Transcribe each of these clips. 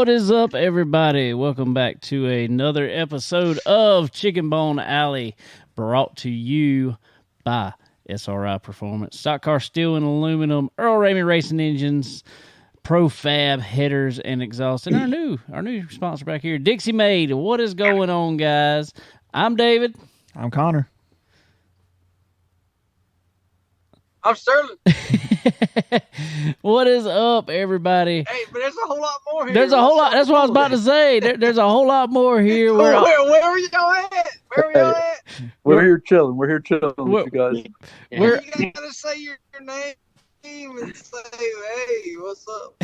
What is up, everybody? Welcome back to another episode of Chicken Bone Alley, brought to you by SRI Performance, Stock Car Steel and Aluminum, Earl Ramey Racing Engines, Profab Headers and Exhaust, and our new sponsor back here, Dixie Made. What is going on, guys? I'm David. I'm Connor. I'm Sterling. What is up, everybody? Hey, but there's a whole lot more here. There's a whole lot. That's what I was about to say. There's a whole lot more here. Where are y'all at? We're here chilling. We're here chilling with you guys. You gotta say your name and say, hey, what's up?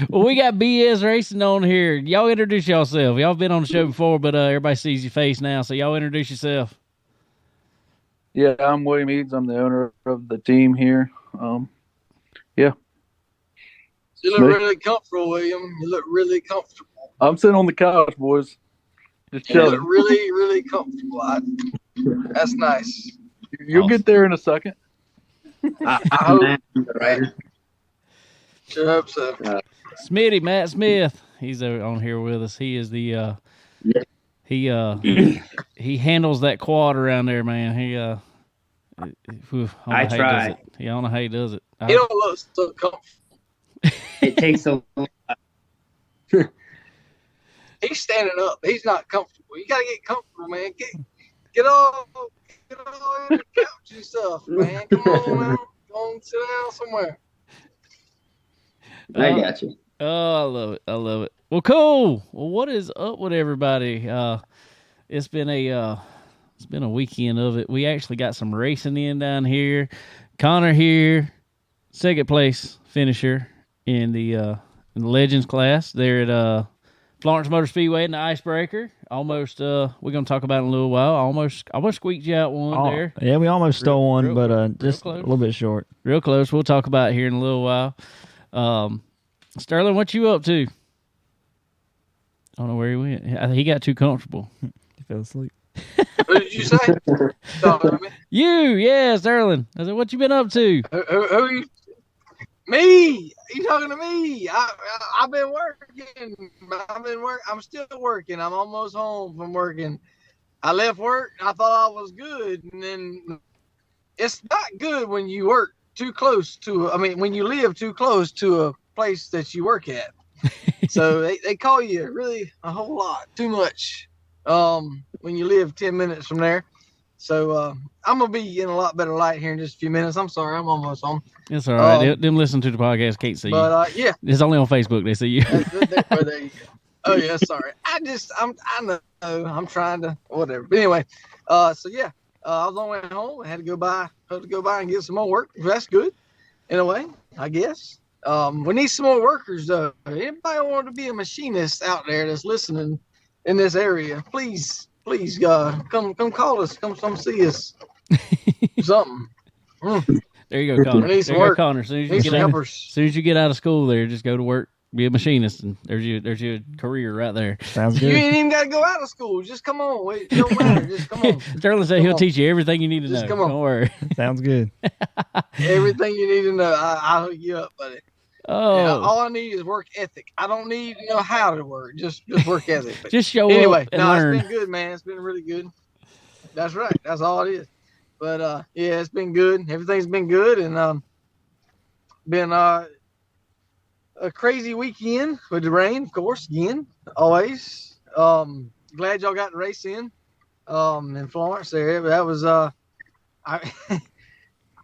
Well, we got BS Racing on here. Y'all introduce yourself. Y'all been on the show before, but everybody sees your face now, so y'all introduce yourself. Yeah, I'm William Eads. I'm the owner of the team here. Yeah. You look really comfortable, William. You look really comfortable. I'm sitting on the couch, boys. Just chilling. You look really, really comfortable. That's nice. You'll get there in a second. I hope. Right. Sure hope so. Smitty, Matt Smith. He's on here with us. He is the he handles that quad around there, man. I try. I don't know how he does it. He don't look so comfortable. It takes a lot. He's standing up. He's not comfortable. You gotta get comfortable, man. Get all in the couch and stuff, man. Come on, man. Go on, sit down somewhere. I got you. Oh, I love it. I love it. Well, cool. Well, what is up with everybody? It's been a weekend of it. We actually got some racing in down here. Connor here, second place finisher in the Legends class there at Florence Motor Speedway in the IceBreaker. Almost, we're gonna talk about it in a little while. Almost squeaked you out one there. Yeah, we almost stole one, but just close. A little bit short. Real close. We'll talk about it here in a little while. Sterling, what you up to? I don't know where he went. He got too comfortable. He fell asleep. What did you say? Yeah, Sterling. I said, what you been up to? Who you? Me? You talking to me? I've been working. I'm still working. I'm almost home from working. I left work. I thought I was good, and then it's not good when you work too close to. When you live too close to a place that you work at. So they call you really a whole lot, too much. When you live 10 minutes from there. So I'm going to be in a lot better light here in just a few minutes. I'm sorry. I'm almost home. It's all right. Them listen to the podcast can't see you. Yeah. It's only on Facebook they see you. There you go. Oh, yeah. Sorry. I know. I'm trying to, whatever. But anyway, I was on the way home. I had to go by and get some more work. That's good in a way, I guess. We need some more workers, though. Anybody want to be a machinist out there that's listening in this area, please, come call us, come see us. Something. There you go, Connor. Need some work. Connor. As soon as you get out of school, there, just go to work, be a machinist, and there's your career right there. Sounds good. You ain't even got to go out of school. Just come on. Wait, it don't matter. Just come on. Sterling said he'll teach you everything you need to know. Come on. Don't worry. Sounds good. Everything you need to know, I'll hook you up, buddy. Oh, yeah, all I need is work ethic. I don't need to know how to work. Just work ethic. But just show anyway, up and learn. It's been good, man. It's been really good. That's right. That's all it is. But it's been good. Everything's been good, and been a crazy weekend with the rain, of course. Again, always. Glad y'all got the race in Florence there. But that was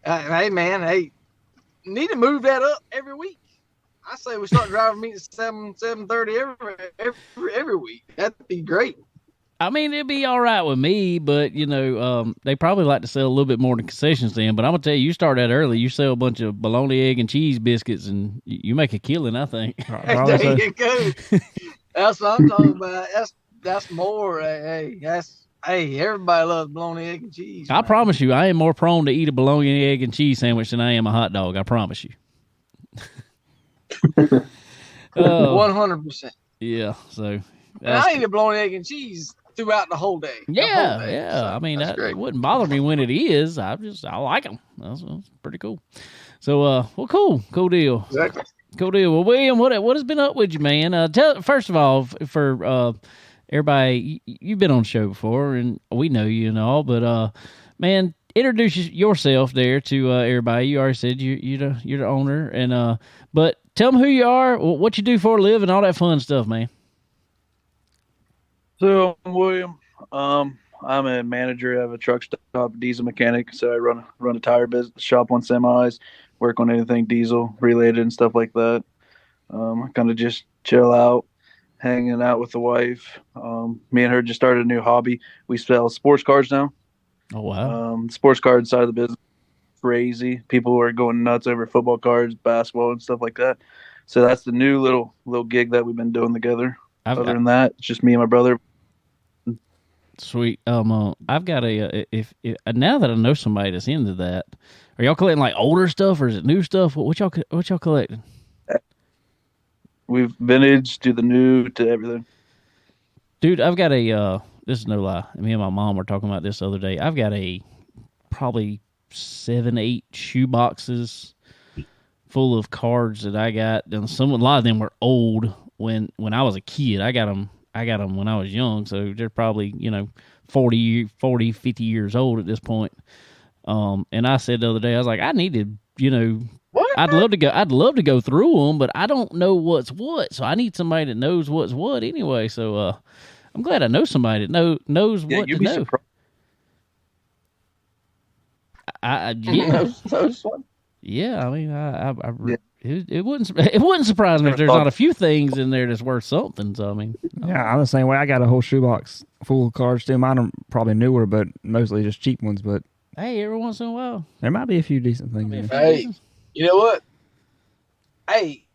hey man, need to move that up every week. I say we start driving meet at 7:30 every week. That'd be great. I mean, it'd be all right with me, but, they probably like to sell a little bit more than concession stand. But I'm going to tell you, you start that early, you sell a bunch of bologna, egg, and cheese biscuits, and you make a killing, I think. There you go. That's what I'm talking about. That's more. Everybody loves bologna, egg, and cheese. I promise you, I am more prone to eat a bologna, egg, and cheese sandwich than I am a hot dog. I promise you. 100%. Yeah, so. I eat a bologna, egg, and cheese throughout the whole day. Yeah, day. yeah. So, I mean, it wouldn't bother me when it is. I like them. That's pretty cool. So, cool deal. Exactly. Cool deal. Well, William, what has been up with you, man? Tell first of all for everybody, you've been on the show before, and we know you and all, but man, introduce yourself there to everybody. You already said you're the owner, and but tell them who you are, what you do for a living, all that fun stuff, man. So I'm William. I'm a manager of a truck stop, diesel mechanic. So I run a tire business shop on semis, work on anything diesel related and stuff like that. I kind of just chill out, hanging out with the wife. Me and her just started a new hobby. We sell sports cars now. Oh wow! Sports card side of the business, crazy. People are going nuts over football cards, basketball, and stuff like that. So that's the new little gig that we've been doing together. Other than that, it's just me and my brother. Sweet. I've got if now that I know somebody that's into that, are y'all collecting like older stuff or is it new stuff? What y'all collecting? We've vintage to the new to everything. Dude, I've got this is no lie. Me and my mom were talking about this the other day. I've got probably 7-8 shoe boxes full of cards that I got. And a lot of them were old when I was a kid. I got them when I was young, so they're probably 40, 50 years old at this point. And I said the other day, I was like, I needed, What? I'd love to go through them, but I don't know what's what. So I need somebody that knows what's what anyway. So I'm glad I know somebody that knows what to know. Surprised. Yeah, I mean, it wouldn't surprise me if there's not a few things in there that's worth something. So I mean, Yeah, I'm the same way. I got a whole shoebox full of cards too. Mine are probably newer, but mostly just cheap ones. But hey, every once in a while, there might be a few decent things in there. Hey, you know what? Hey,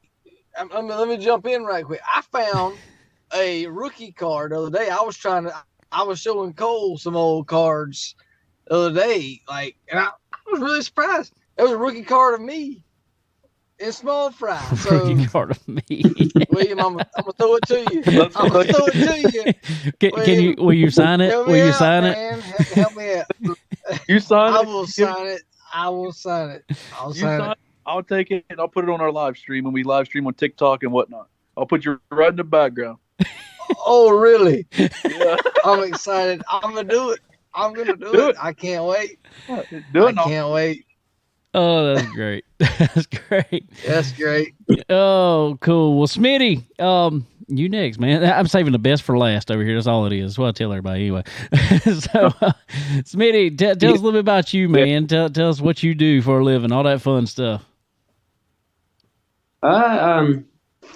let me jump in right quick. I found a rookie card the other day. I was showing Cole some old cards the other day, and I was really surprised. It was a rookie card of me in small fry. So, rookie card of me. William, I'm gonna throw it to you. I'm gonna throw it to you. Can you? Will you sign it? Will you sign it? Man. Help me out. You sign it. I will sign it. I'll sign it. I'll take it and I'll put it on our live stream when we live stream on TikTok and whatnot. I'll put you right in the background. Oh, really? Yeah. I'm excited. I'm gonna do it. I'm gonna do it. I can't wait. Do it. I can't wait. Oh, that's great. That's great. That's great. Oh, cool. Well, Smitty, you next, man. I'm saving the best for last over here. That's all it is. That's what I tell everybody anyway. So, Smitty, tell us a little bit about you, man. Tell us what you do for a living, all that fun stuff. I'm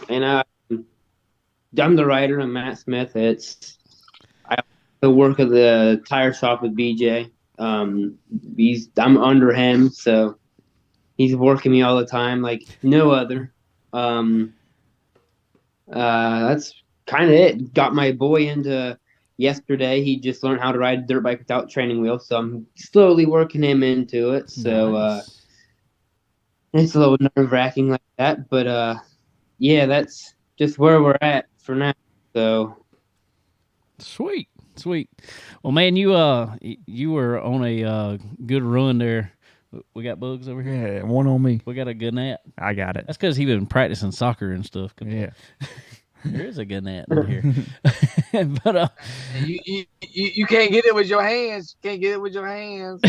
the writer. I'm Matt Smith. I also work at the tire shop with BJ. I'm under him, so he's working me all the time like no other. That's kind of it. Got my boy into yesterday. He just learned how to ride a dirt bike without training wheels, so I'm slowly working him into it. So Nice. It's a little nerve-wracking like that, but yeah, that's just where we're at for now. So Sweet. Well, man, you were on a good run there. We got bugs over here. Yeah, one on me. We got a good gnat. I got it. That's because he been practicing soccer and stuff. Yeah. There is a good gnat in here. But You can't get it with your hands. Can't get it with your hands.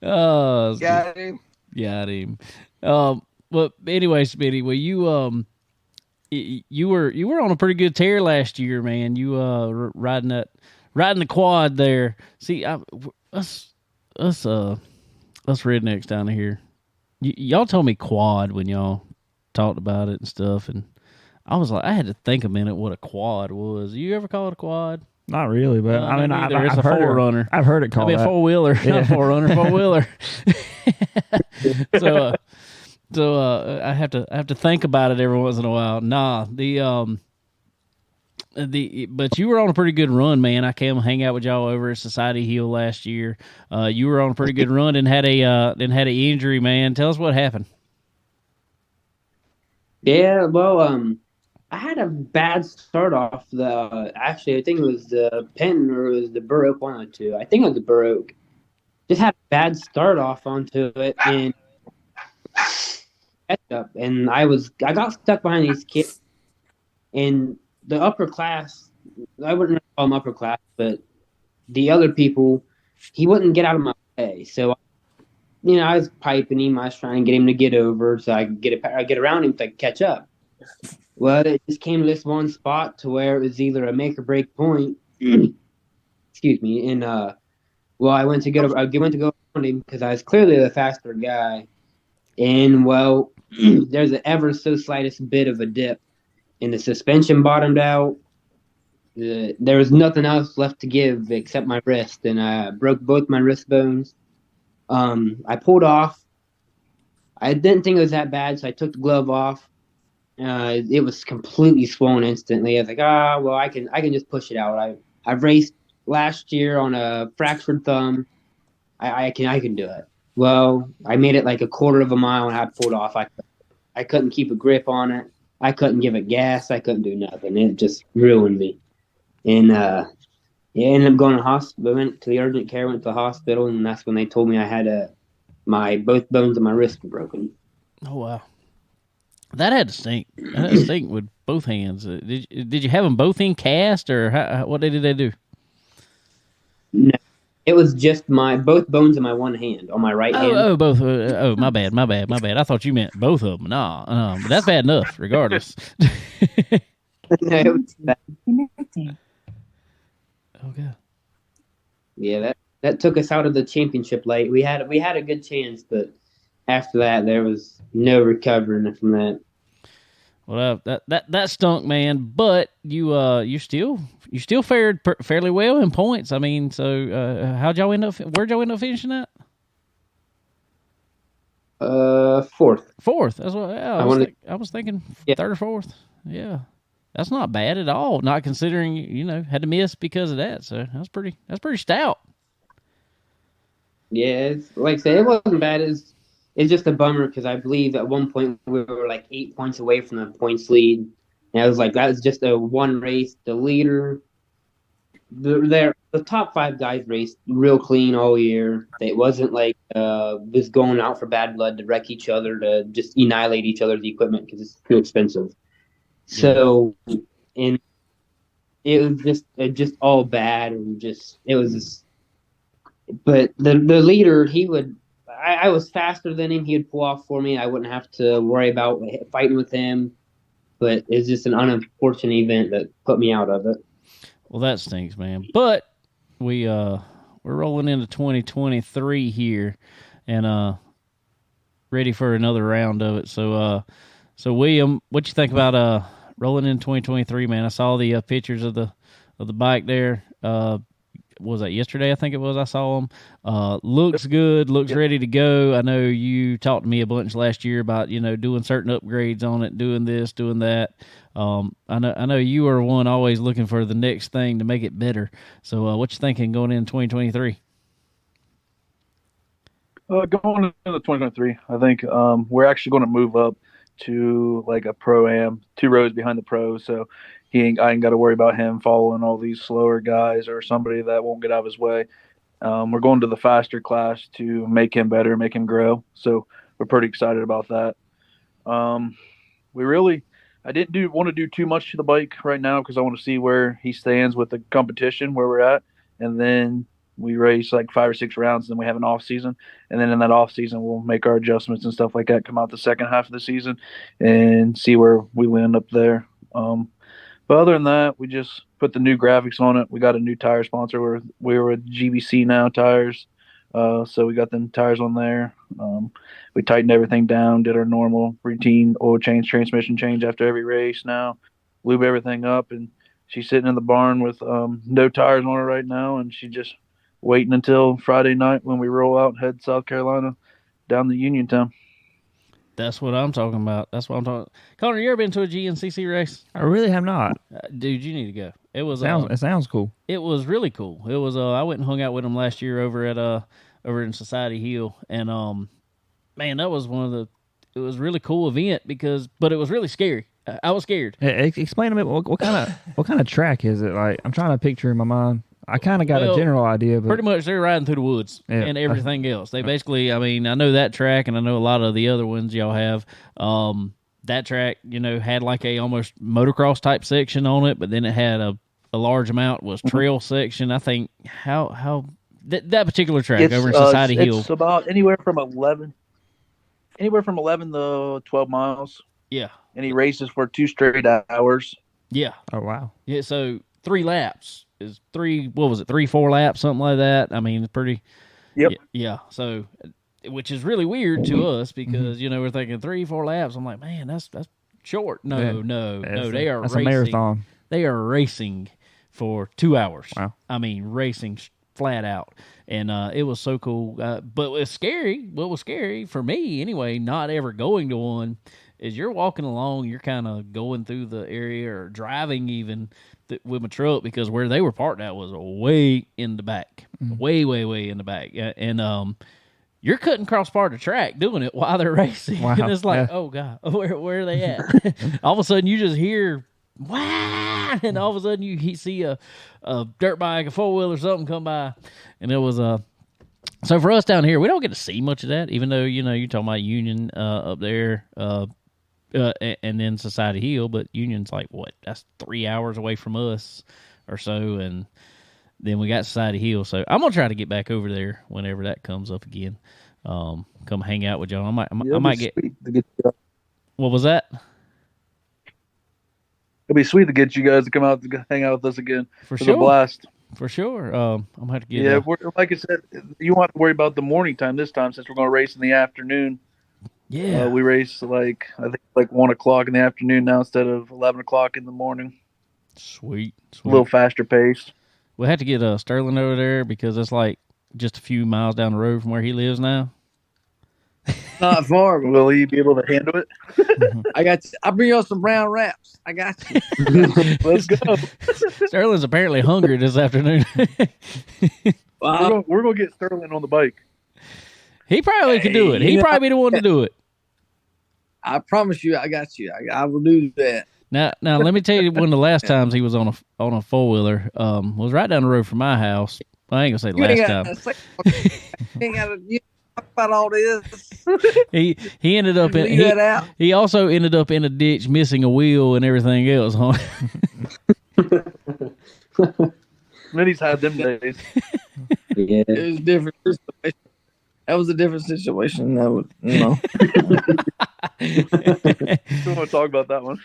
Oh, Got him. got him. But anyway, Smitty, well, you were on a pretty good tear last year, man. You riding the quad there. See, us rednecks down here. Y'all told me quad when y'all talked about it and stuff, and I was like, I had to think a minute what a quad was. You ever call it a quad? Not really, but I mean, I've it's a heard forerunner. I've heard it called that. Four wheeler, not forerunner, four wheeler. So I have to think about it every once in a while. Nah, but you were on a pretty good run, man. I came hang out with y'all over at Society Hill last year. You were on a pretty good run and had an injury, man. Tell us what happened. yeah, well, I had a bad start off. Actually, I think it was the Penton or it was the Baroque, one of the two. I think it was the Baroque. just had a bad start off onto it and catch up. And I got stuck behind these kids in the upper class. I wouldn't really call them upper class, but the other people, he wouldn't get out of my way. So, I was piping him. I was trying to get him to get over so I could get around him to catch up. Well, it just came to this one spot to where it was either a make or break point. Excuse me. And I went to go around him because I was clearly the faster guy. And there's an ever so slightest bit of a dip, and the suspension bottomed out. There was nothing else left to give except my wrist, and I broke both my wrist bones. I pulled off. I didn't think it was that bad, so I took the glove off. It was completely swollen instantly. I was like, I can just push it out. I've raced last year on a fractured thumb. I can do it. Well, I made it like a quarter of a mile and I pulled off. I couldn't keep a grip on it. I couldn't give it gas. I couldn't do nothing. It just ruined me. And ended up going to hospital. I went to the urgent care, went to the hospital, and that's when they told me I had both bones of my wrist were broken. Oh wow, that had to stink. That had to stink with both hands. Did you have them both in cast, or what did they do? No, it was just both bones in my one hand on my right hand. Oh, both. Oh, my bad. I thought you meant both of them. No, but that's bad enough, regardless. No, it was bad. Okay. Yeah, that took us out of the championship late. We had a good chance, but after that, there was no recovering from that. Well, that stunk, man. But you still fared fairly well in points. I mean, so where'd y'all end up finishing at? Fourth. Fourth. That's what I was thinking. Yeah. Third or fourth. Yeah. That's not bad at all, not considering, had to miss because of that. So that's pretty stout. Yeah, like I said, it wasn't bad. It's just a bummer because I believe at one point we were like 8 points away from the points lead. And I was like, that was just a one race. The leader, the top 5 guys raced real clean all year. It wasn't like was going out for bad blood to wreck each other, to just annihilate each other's equipment because it's too expensive. So, and it was just all bad, and but the leader, I was faster than him. He would pull off for me. I wouldn't have to worry about fighting with him, but it's just an unfortunate event that put me out of it. Well, that stinks, man. But we're rolling into 2023 here, and ready for another round of it. So William, what you think about rolling in 2023, man? I saw the pictures of the bike there. Was that yesterday? I think it was. I saw them. Looks good. Looks ready to go. I know you talked to me a bunch last year about doing certain upgrades on it, doing this, doing that. I know you are one always looking for the next thing to make it better. So what you thinking going in 2023? Going into 2023, I think we're actually going to move up to like a pro-am, 2 rows behind the pros, so I ain't got to worry about him following all these slower guys or somebody that won't get out of his way. We're going to the faster class to make him better, make him grow, so we're pretty excited about that. I didn't want to do too much to the bike right now because I want to see where he stands with the competition, where we're at, and then we race like 5 or 6 rounds, and then we have an off season. And then in that off season, we'll make our adjustments and stuff like that, come out the second half of the season and see where we land up there. But other than that, we just put the new graphics on it. We got a new tire sponsor. We're with GBC now tires. So we got them tires on there. We tightened everything down, did our normal routine oil change, transmission change after every race now, lube everything up. And she's sitting in the barn with no tires on her right now, and she just waiting until Friday night when we roll out and head South Carolina down the Uniontown. That's what I'm talking about. That's what I'm talking. Connor, you ever been to a GNCC race? I really have not. Dude, you need to go. It was it sounds cool. It was really cool. It was I went and hung out with them last year over in Society Hill, and man, that was it was a really cool event but it was really scary. I was scared. Hey, explain to me what kind of track is it? Like, I'm trying to picture in my mind. I kind of got a general idea, but pretty much they're riding through the woods and everything else. They basically, I mean, I know that track, and I know a lot of the other ones y'all have. That track, had like a almost motocross type section on it, but then it had a large amount was trail section. I think that particular track over in Society Hill. It's about anywhere from 11 to 12 miles. Yeah. And he races for 2 straight hours. Yeah. Oh, wow. Yeah, so 3 laps is 3-4 laps, something like that. I mean, it's pretty. Yep. Yeah. So, which is really weird to us because, we're thinking 3-4 laps. I'm like, man, that's short. No. They are that's racing. A marathon. They are racing for 2 hours. Wow. I mean, racing flat out. And it was so cool. But it was scary. What was scary for me, anyway, not ever going to one, is you're walking along, you're kind of going through the area or driving even with my truck, because where they were parked at was way in the back. Way, way, way in the back. And you're cutting cross part of the track doing it while they're racing. Wow. And it's like, oh, God, where are they at? All of a sudden, you just hear, wah! And all of a sudden, you see a dirt bike, a 4-wheel or something come by. And it was so for us down here, we don't get to see much of that, even though, you're talking about Union up there and then Society Hill. But Union's like, what? That's 3 hours away from us or so. And then we got Society Hill. So I'm going to try to get back over there whenever that comes up again. Come hang out with y'all. I might get what was that? It'll be sweet to get you guys to come out to hang out with us again. For sure. A blast. For sure. I'm going to have to get like I said, you won't have to worry about the morning time this time, since we're going to race in the afternoon. Yeah. We race I think 1 o'clock in the afternoon now instead of 11 o'clock in the morning. Sweet. A little faster pace. We'll have to get Sterling over there, because it's like just a few miles down the road from where he lives now. Not far. Will he be able to handle it? I got you. I'll bring you some brown wraps. I got you. Let's go. Sterling's apparently hungry this afternoon. We're going to get Sterling on the bike. He probably can do it. He'd probably be the one to do it. I promise you, I got you. I will do that. Now, let me tell you, one of the last times he was on a 4-wheeler was right down the road from my house. Well, I ain't gonna say last time. You ain't got to talk about all this. He ended up in. He also ended up in a ditch, missing a wheel and everything else. Huh? Then he's had them days. Yeah. It was different. That was a different situation. That was, Don't want to talk about that one.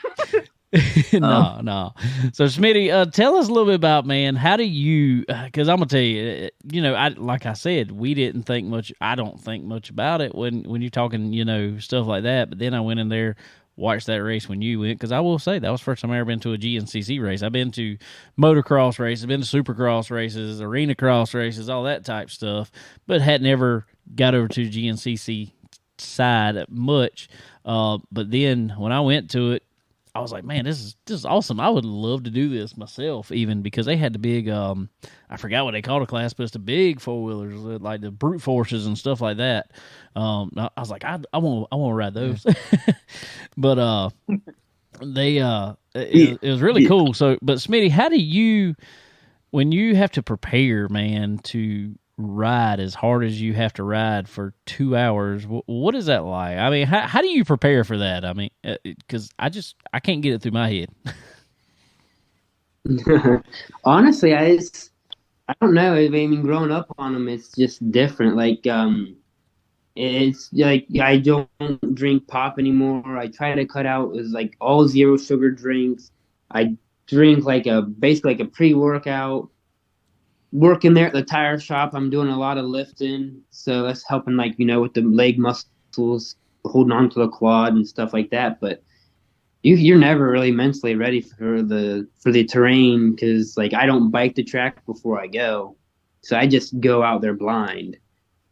No. So, Smitty, tell us a little bit about, man, how do you, because I'm going to tell you, like I said, we didn't think much, I don't think much about it when you're talking, stuff like that. But then I went in there, watched that race when you went, because I will say that was the first time I ever been to a GNCC race. I've been to motocross races, I've been to supercross races, arena cross races, all that type stuff, but had never got over to GNCC side much. But then when I went to it, I was like, man, this is awesome. I would love to do this myself, even because they had the big, I forgot what they called the class, but it's the big 4-wheelers, like the brute forces and stuff like that. I was like, I want to ride those. But it was really cool. So, but Smitty, how do you, when you have to prepare, man, to ride as hard as you have to ride for 2 hours, what is that like? I mean, how do you prepare for that? I mean, because I can't get it through my head. Honestly, I don't know. I mean, growing up on them, it's just different. Like, it's like I don't drink pop anymore. I try to cut out like all 0 sugar drinks. I drink basically like a pre-workout. Working there at the tire shop, I'm doing a lot of lifting, so that's helping, with the leg muscles, holding on to the quad and stuff like that. But you're never really mentally ready for the terrain, because I don't bike the track before I go, so I just go out there blind.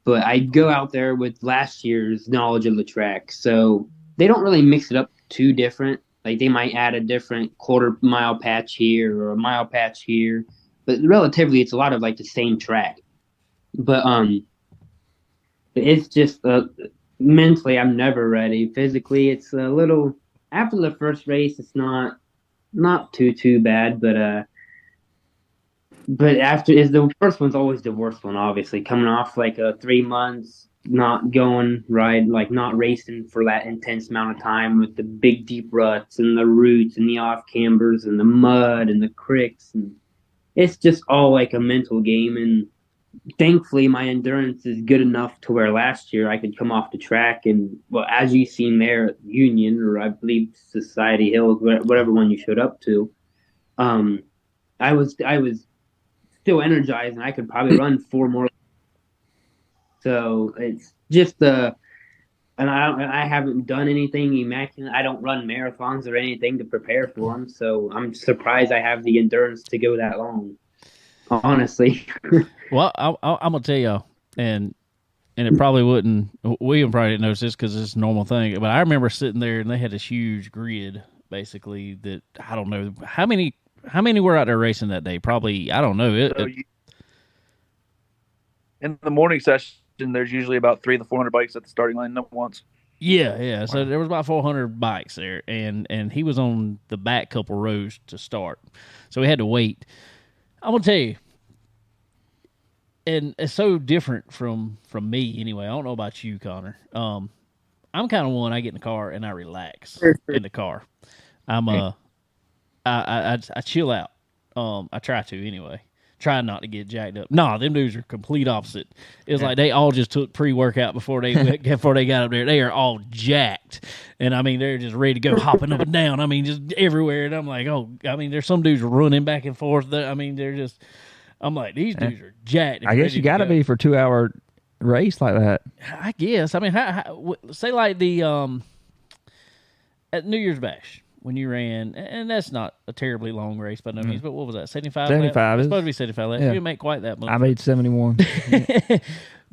But I go out there with last year's knowledge of the track, so they don't really mix it up too different. Like, they might add a different quarter-mile patch here or a mile patch here. But relatively, it's a lot of the same track. But it's just mentally, I'm never ready. Physically, it's a little, after the first race, it's not too bad. But But after is the first one's always the worst one, obviously. Coming off like 3 months, not going right, like not racing for that intense amount of time with the big deep ruts and the roots and the off cambers and the mud and the cricks, and it's just all like a mental game. And thankfully my endurance is good enough to where last year I could come off the track and, well, as you seen there at Union, or I believe Society Hill, whatever one you showed up to, um, I was still energized and I could probably run 4 more. So it's just and I haven't done anything immaculate. I don't run marathons or anything to prepare for them. So I'm surprised I have the endurance to go that long. Honestly. Well, I'm gonna tell y'all, and it probably wouldn't. William probably didn't notice this because it's a normal thing. But I remember sitting there and they had this huge grid, basically. That I don't know how many were out there racing that day. Probably I don't know. In the morning session, there's usually about 300 to 400 bikes at the starting line at once. Yeah. So there was about 400 bikes there, and he was on the back couple rows to start, so we had to wait. I'm gonna tell you, and it's so different from me anyway. I don't know about you, Connor. I'm kind of one. I get in the car and I relax in the car. I chill out. I try to anyway. Try not to get jacked up. Nah, them dudes are complete opposite. It's like they all just took pre-workout before they got up there. They are all jacked, and I mean they're just ready to go, hopping up and down. I mean just everywhere. And I'm like, oh, I mean there's some dudes running back and forth. I mean they're just. I'm like, these dudes are jacked. I guess you got to be for 2 hour race like that. I guess. I mean, say like the at New Year's Bash when you ran, and that's not a terribly long race by no means, but what was that, 75? 75. It's supposed to be 75 laps. Yeah. You didn't make quite that much. I made 71.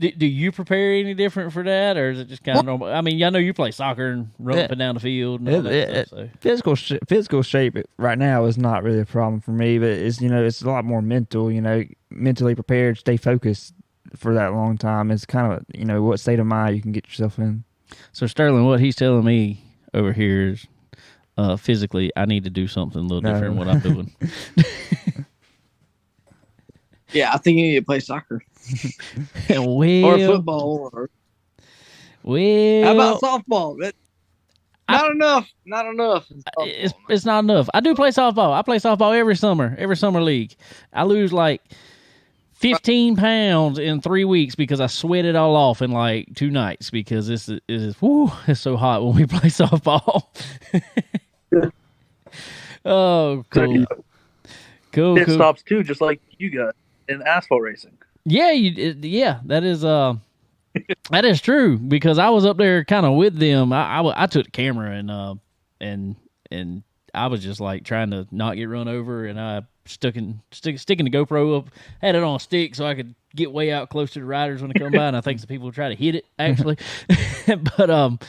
Do you prepare any different for that, or is it just kind of normal? I mean, I know you play soccer and run up and down the field. And all that stuff, so. Physical shape right now is not really a problem for me, but it's it's a lot more mental. Mentally prepared, stay focused for that long time. It's kind of what state of mind you can get yourself in. So Sterling, what he's telling me over here is physically, I need to do something a little different than what I'm doing. Yeah, I think you need to play soccer. Well, or football. How about softball? Not enough. It's not enough. I do play softball. I play softball every summer league. I lose like 15 pounds in 3 weeks because I sweat it all off in like 2 nights because it's so hot when we play softball. Oh, cool. Pit stops too, just like you got in asphalt racing. Yeah, that is that is true because I was up there kind of with them. I took the camera and I was just like trying to not get run over, and I sticking the GoPro up, had it on a stick so I could get way out close to the riders when they come by, and I think some people try to hit it actually, but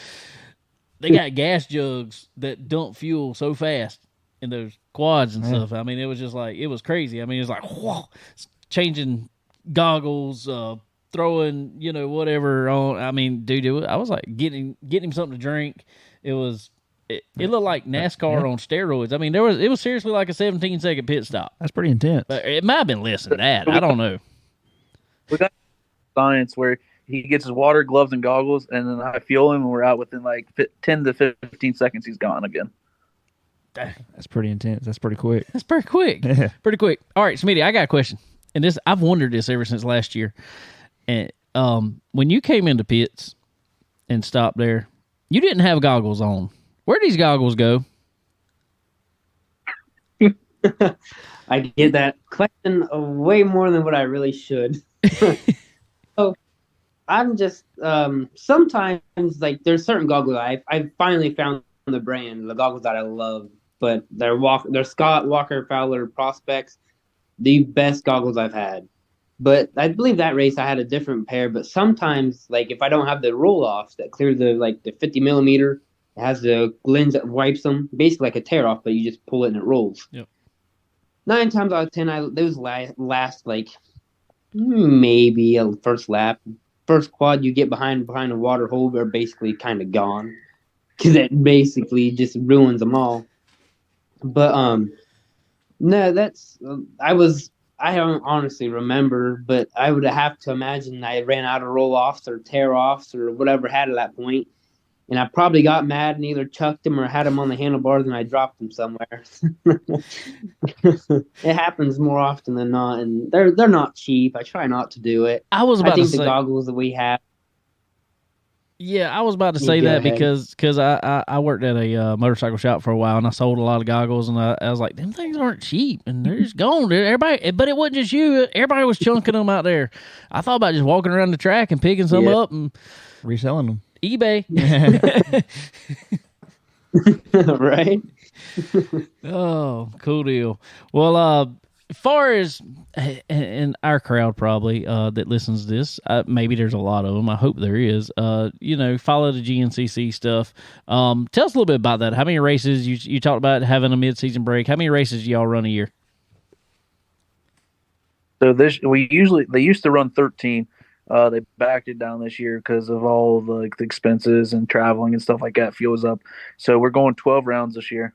they got gas jugs that dump fuel so fast in those quads and stuff. I mean, it was just like, it was crazy. I mean, it was like, whoa, changing goggles, throwing, whatever on. I mean, dude, I was like getting him something to drink. It looked like NASCAR on steroids. I mean, it was seriously like a 17-second pit stop. That's pretty intense. But it might have been less than that. I don't know. We got science where he gets his water, gloves, and goggles, and then I fuel him, and we're out within like 10 to 15 seconds. He's gone again. That's pretty intense. That's pretty quick. That's pretty quick. Yeah. Pretty quick. All right, Smitty, I got a question. And this, I've wondered this ever since last year. And when you came into pits and stopped there, you didn't have goggles on. Where'd these goggles go? I get that question way more than what I really should. So I'm just sometimes like there's certain goggles I finally found the brand, the goggles that I love, but they're Scott Walker Fowler Prospects, the best goggles I've had. But I believe that race I had a different pair. But sometimes, like if I don't have the roll offs that clear the 50 millimeter, it has the lens that wipes them, basically like a tear off, but you just pull it and it rolls. Yep. 9 times out of 10, those last like maybe a first lap. First quad you get behind a water hole are basically kind of gone because it basically just ruins them all. But no, that's I I don't honestly remember, but I would have to imagine I ran out of roll-offs or tear-offs or whatever had at that point. And I probably got mad and either chucked them or had them on the handlebars and I dropped them somewhere. It happens more often than not, and they're not cheap. I try not to do it. I was I about to think the say, goggles that we have. yeah, I was about to You say go that ahead. because I worked at a motorcycle shop for a while and I sold a lot of goggles and I was like, them things aren't cheap and they're just gone, dude. Everybody, but it wasn't just you. Everybody was chunking them out there. I thought about just walking around the track and picking some up and Reselling them. eBay. Right? Oh, cool deal. Well, as far as in our crowd probably that listens to this, maybe there's a lot of them. I hope there is. Follow the GNCC stuff. Tell us a little bit about that. How many races you talked about having a mid-season break? How many races do y'all run a year? So they used to run 13. They backed it down this year because of all the expenses and traveling and stuff like that. Fuel was up, so we're going 12 rounds this year.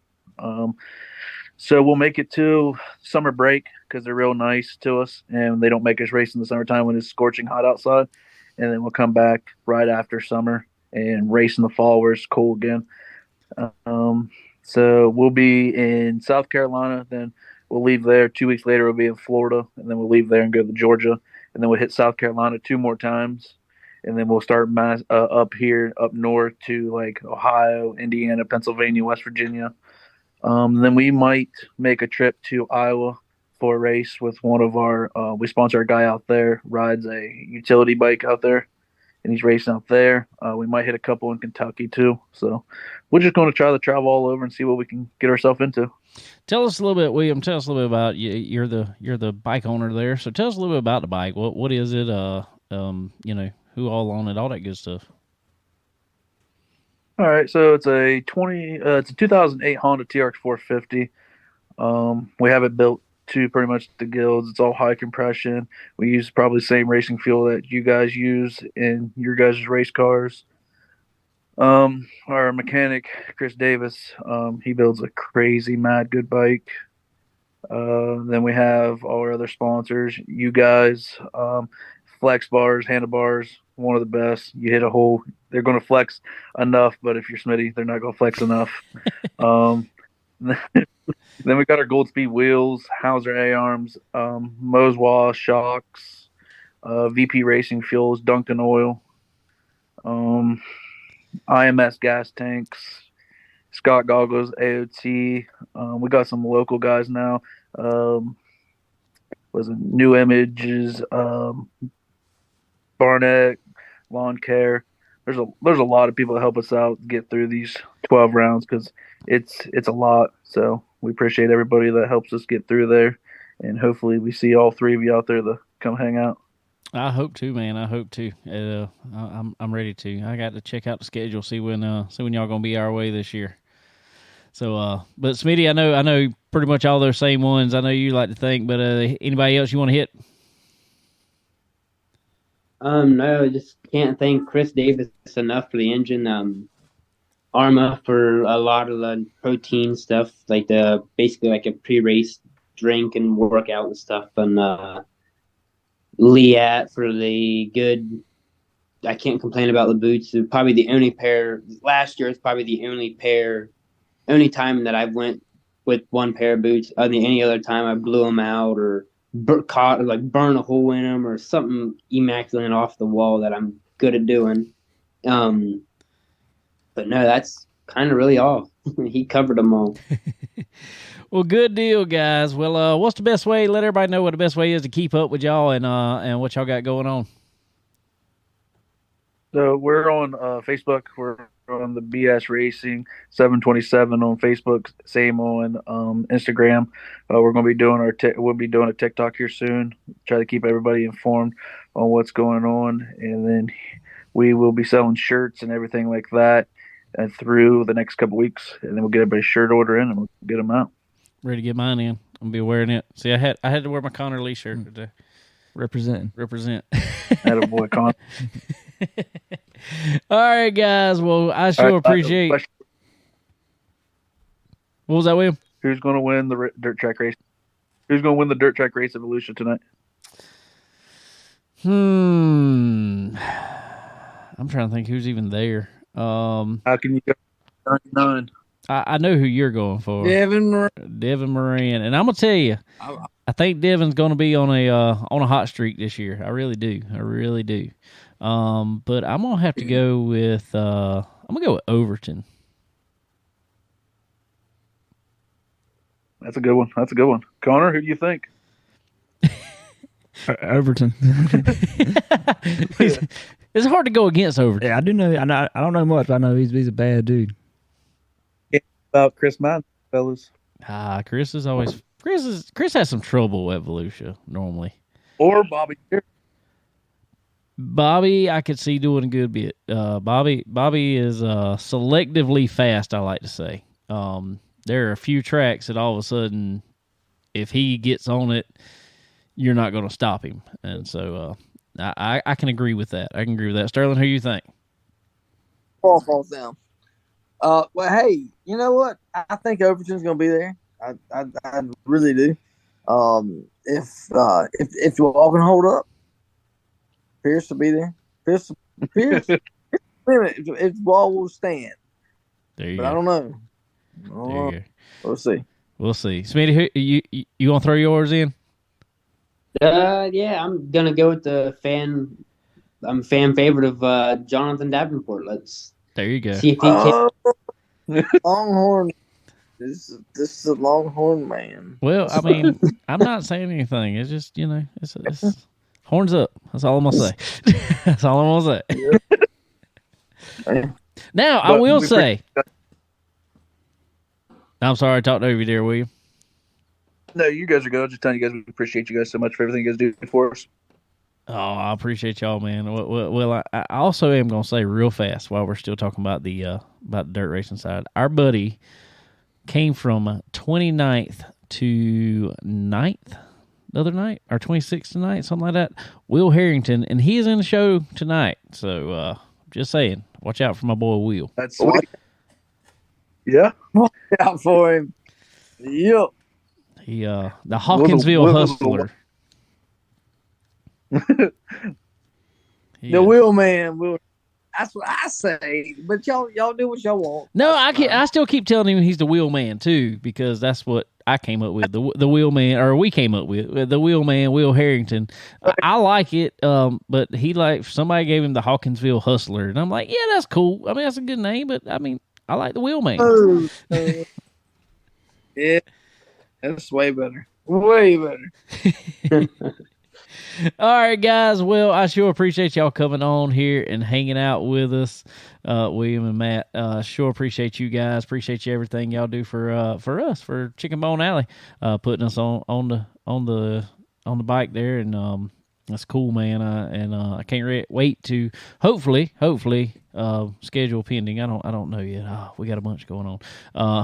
So we'll make it to summer break because they're real nice to us, and they don't make us race in the summertime when it's scorching hot outside. And then we'll come back right after summer and race in the fall where it's cool again. So we'll be in South Carolina, then we'll leave there. 2 weeks later, we'll be in Florida, and then we'll leave there and go to Georgia, and then we'll hit South Carolina 2 more times, and then we'll start up here, up north to Ohio, Indiana, Pennsylvania, West Virginia. Then we might make a trip to Iowa for a race with one of our. We sponsor a guy out there, rides a utility bike out there, and he's racing out there. We might hit a couple in Kentucky too. So we're just going to try to travel all over and see what we can get ourselves into. Tell us a little bit, William. Tell us a little bit about you. You're the bike owner there. So tell us a little bit about the bike. What is it? Who all on it? All that good stuff. All right, so it's a 2008 Honda TRX 450. We have it built to pretty much the gills. It's all high compression. We use probably the same racing fuel that you guys use in your guys' race cars. Our mechanic, Chris Davis, he builds a crazy mad good bike. Then we have all our other sponsors, you guys, flex bars, handlebars, one of the best. You hit a hole, they're going to flex enough, but if you're Smitty, they're not going to flex enough. Then we got our Gold Speed wheels, Hauser A-arms, Mose Wash shocks, VP Racing fuels, Dunkin' oil, IMS gas tanks, Scott goggles, AOT. We got some local guys now. Was it New Images, Barnett, Lawn Care. There's a lot of people that help us out get through these 12 rounds because it's a lot. So we appreciate everybody that helps us get through there, and hopefully we see all three of you out there to come hang out. I hope to, man. I hope to. I'm ready to. I got to check out the schedule, see when y'all gonna be our way this year. So, but Smitty, I know pretty much all those same ones. I know you like to think, but anybody else you want to hit? No, I just can't thank Chris Davis enough for the engine. Arma for a lot of the protein stuff, basically like a pre-race drink and workout and stuff, and Liat for the good. I can't complain about the boots. They're probably the only pair. Last year is probably the only time that I've went with one pair of boots. Any other time I blew them out or burn a hole in them or something immaculate off the wall that I'm good at doing. But no, that's kind of really all. He covered them all. Well, good deal, guys. Well, what's the best way? Let everybody know what the best way is to keep up with y'all and what y'all got going on. So we're on Facebook. We're on the BS Racing 727 on Facebook. Same on Instagram. We're going to be doing we'll be doing a TikTok here soon. Try to keep everybody informed on what's going on, and then we will be selling shirts and everything like that through the next couple weeks, and then we'll get everybody's shirt order in and we'll get them out. Ready to get mine in. I'm gonna be wearing it. See, I had to wear my Connor Lee shirt today. Represent. Attaboy, Con. All right, guys. Well, I sure appreciate. What was that, William? Who's going to win the dirt track race? Who's going to win the dirt track race Evolution tonight? I'm trying to think who's even there. How can you go 99? I know who you're going for. Devin Moran. And I'm gonna tell you, I think Devin's gonna be on a hot streak this year. I really do. But I'm gonna have to go with Overton. That's a good one. Connor, who do you think? Overton. It's hard to go against Overton. Yeah, I do know. I don't know much, but I know he's a bad dude. About Chris Madden, fellas. Chris has some trouble with Volusia normally. Or Bobby. Bobby, I could see doing a good bit. Bobby is selectively fast, I like to say. There are a few tracks that all of a sudden, if he gets on it, you're not going to stop him. And so I can agree with that. Sterling, who do you think? Ball falls down. Well, hey, you know what? I think Overton's going to be there. I really do. If you all can hold up, Pierce will be there. Pierce. Wait a minute, if Wall will stand. There you but go. I don't know. There you go. We'll see. Smitty, who, you gonna throw yours in? Yeah, I'm gonna go with I'm a fan favorite of Jonathan Davenport. There you go. See if he can. Longhorn. This is a Longhorn man. Well, I mean, I'm not saying anything. It's just, it's horns up. That's all I'm gonna say. That's all I'm gonna say. Now, I will say. I'm sorry I talked over you there, William. No, you guys are good. Just telling you guys we appreciate you guys so much for everything you guys do for us. Oh, I appreciate y'all, man. Well, I also am going to say real fast while we're still talking about the dirt racing side. Our buddy came from 29th to 9th the other night, or 26th tonight, something like that. Will Harrington, and he is in the show tonight. So, just saying, watch out for my boy Will. That's sweet. Yeah. Watch out for him. Yep. He the Hawkinsville Hustler. The Will man will. That's what I say. But y'all do what y'all want. No, I still keep telling him he's the Wheel Man too, because that's what I came up with. The Wheel Man, or we came up with the Wheel Man, Will Harrington. I like it, but somebody gave him the Hawkinsville Hustler, and I'm like, yeah, that's cool. I mean, that's a good name, but I mean, I like the Wheel Man. Yeah, that's way better. Way better. All right, guys. Well, I sure appreciate y'all coming on here and hanging out with us, William and Matt. Sure appreciate you guys. Appreciate you everything y'all do for us, for Chicken Bone Alley, putting us on the bike there, and that's cool, man. I can't wait to hopefully schedule pending. I don't know yet. We got a bunch going on.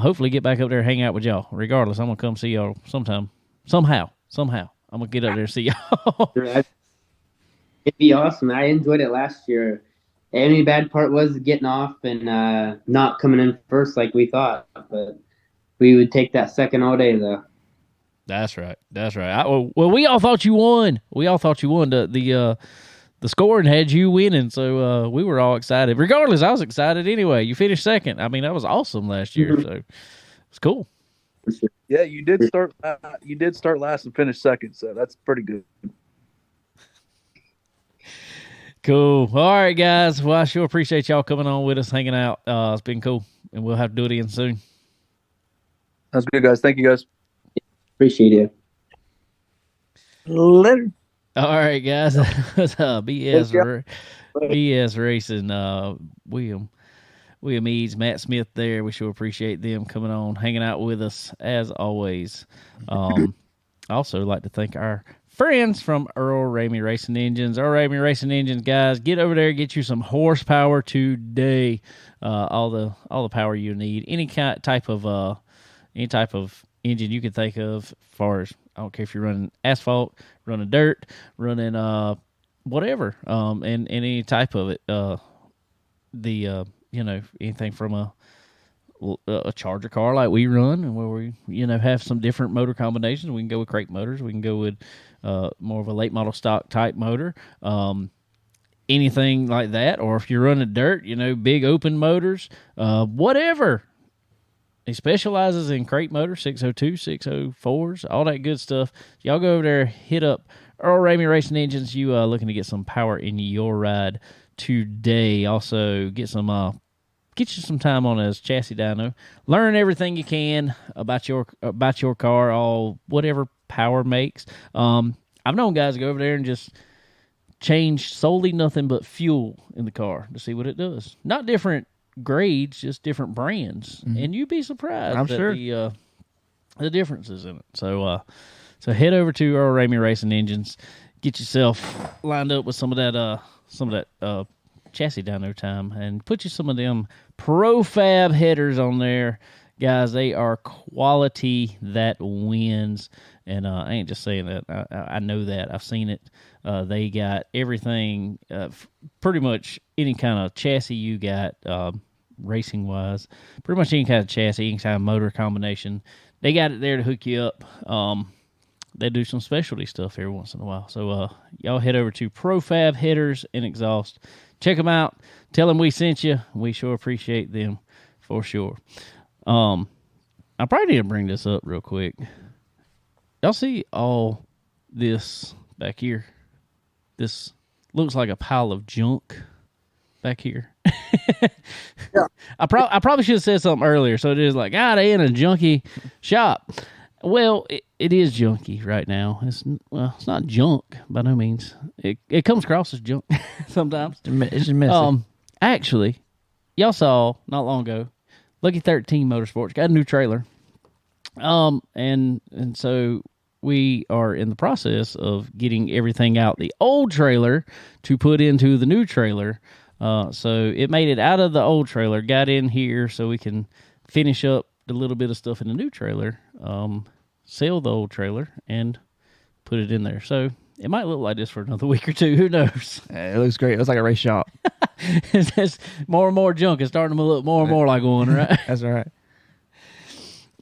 Hopefully get back up there and hang out with y'all. Regardless, I'm gonna come see y'all somehow. I'm going to get up there and see y'all. It'd be awesome. I enjoyed it last year. The only bad part was getting off and not coming in first like we thought. But we would take that second all day, though. That's right. Well, we all thought you won. The scoring had you winning, so we were all excited. Regardless, I was excited anyway. You finished second. I mean, that was awesome last year, so it's cool. Yeah, you did start. You did start last and finish second, so that's pretty good. Cool. All right, guys. Well, I sure appreciate y'all coming on with us, hanging out. It's been cool, and we'll have to do it again soon. That's good, guys. Thank you, guys. Appreciate it. Later. All right, guys. BS Racing. William Eads, Matt Smith there. We sure appreciate them coming on, hanging out with us as always. Also like to thank our friends from Earl Ramey Racing Engines. Earl Ramey Racing Engines, guys, get over there, get you some horsepower today. All the power you need. Any type of engine you can think of, as far as, I don't care if you're running asphalt, running dirt, running whatever, and any type of it. Anything from a a Charger car like we run, and where we have some different motor combinations. We can go with crate motors. We can go with more of a late model stock type motor. Anything like that, or if you're running dirt, big open motors, whatever. He specializes in crate motors, 602, 604s, all that good stuff. Y'all go over there, hit up Earl Ramey Racing Engines. You looking to get some power in your ride today. Also, get you some time on his chassis dyno. Learn everything you can about your car, all whatever power makes. I've known guys go over there and just change solely nothing but fuel in the car to see what it does. Not different grades, just different brands, and you'd be surprised I'm sure the differences in it. So head over to Earl Ramey Racing Engines, get yourself lined up with some of that chassis dyno time, and put you some of them Profab headers on there, guys. They are quality that wins, and I ain't just saying that. I know that. I've seen it. They got everything, pretty much any kind of chassis you got, racing-wise. Pretty much any kind of chassis, any kind of motor combination. They got it there to hook you up. They do some specialty stuff every once in a while. So y'all head over to Profab Headers and Exhaust. Check them out. Tell them we sent you. We sure appreciate them for sure. I probably need to bring this up real quick. Y'all see all this back here? This looks like a pile of junk back here. Yeah. I probably should have said something earlier. So it is like, they in a junky shop. Well, it is junky right now. It's not junk by no means. It comes across as junk sometimes. it's just messy. Actually, y'all saw not long ago, Lucky 13 Motorsports got a new trailer. And so we are in the process of getting everything out the old trailer to put into the new trailer. So it made it out of the old trailer, got in here so we can finish up the little bit of stuff in the new trailer, sell the old trailer, and put it in there. So it might look like this for another week or two. Who knows? It looks great. It looks like a race shop. It's just more and more junk. It's starting to look more and more like one, right? That's right.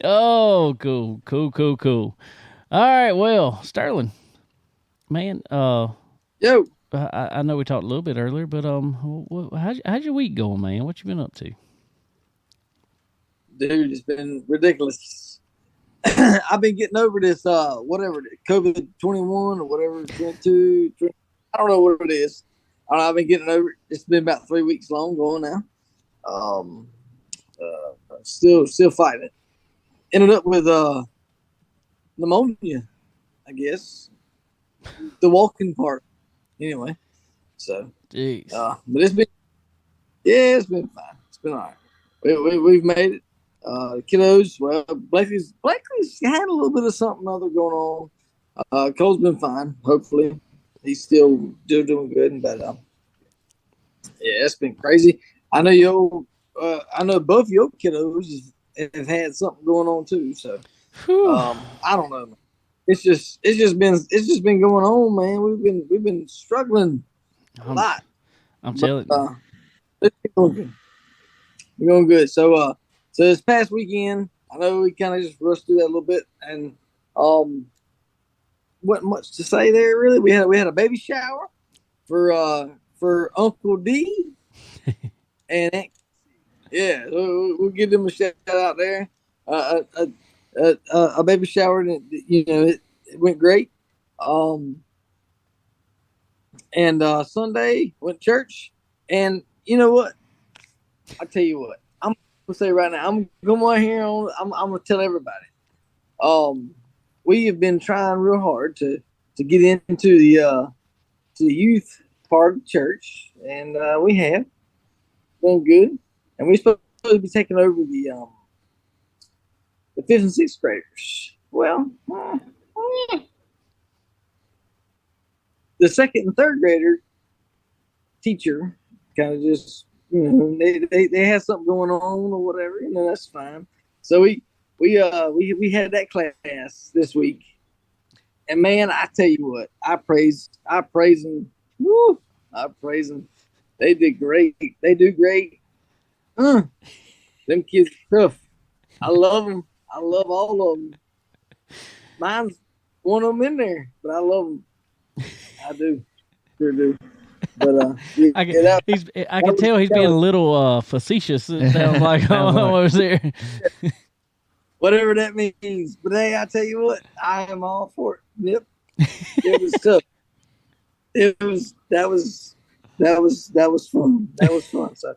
Oh, cool. All right, well, Sterling, man, Yo, I know we talked a little bit earlier, but how's your week going, man? What you been up to? dude, it's been ridiculous. I've been getting over this, whatever, COVID 21 or whatever, 22, I don't know what it is. I've been getting over it. It's been about 3 weeks long going now. Still fighting it. Ended up with pneumonia, I guess. The walking part. Anyway, so. Jeez. But it's been fine. It's been all right. We've made it. Kiddos, well, Blakely's had a little bit of something other going on. Cole's been fine. Hopefully, he's still doing good. But yeah, it's been crazy. I know I know both your kiddos have had something going on too. So I don't know. It's just been going on, man. We've been struggling a lot. I'm telling you. It's going good. We're going good. So this past weekend, I know we kind of just rushed through that a little bit, and wasn't much to say there really. We had a baby shower for Uncle D, and yeah, we'll give them a shout out there. A baby shower, and it went great. And Sunday went to church, and you know what? I tell you what, I'm gonna say right now, I'm going on here on. I'm gonna tell everybody. We have been trying real hard to get into the youth part of the church, and we have done good. And we're supposed to be taking over the 5th and 6th graders. Well, the 2nd and 3rd grader teacher kind of just, they had something going on or whatever, that's fine. So we had that class this week, and man, I tell you what, I praise them. Woo! I praise them. They did great. They do great. The Them kids are tough. I love them. I love all of them. Mine's one of them in there, but I love them. I do. Sure do. But I can tell he's being a little facetious. It sounds like over there. Whatever that means. But hey, I tell you what, I am all for it. Yep. It was tough. That was fun. That was fun. So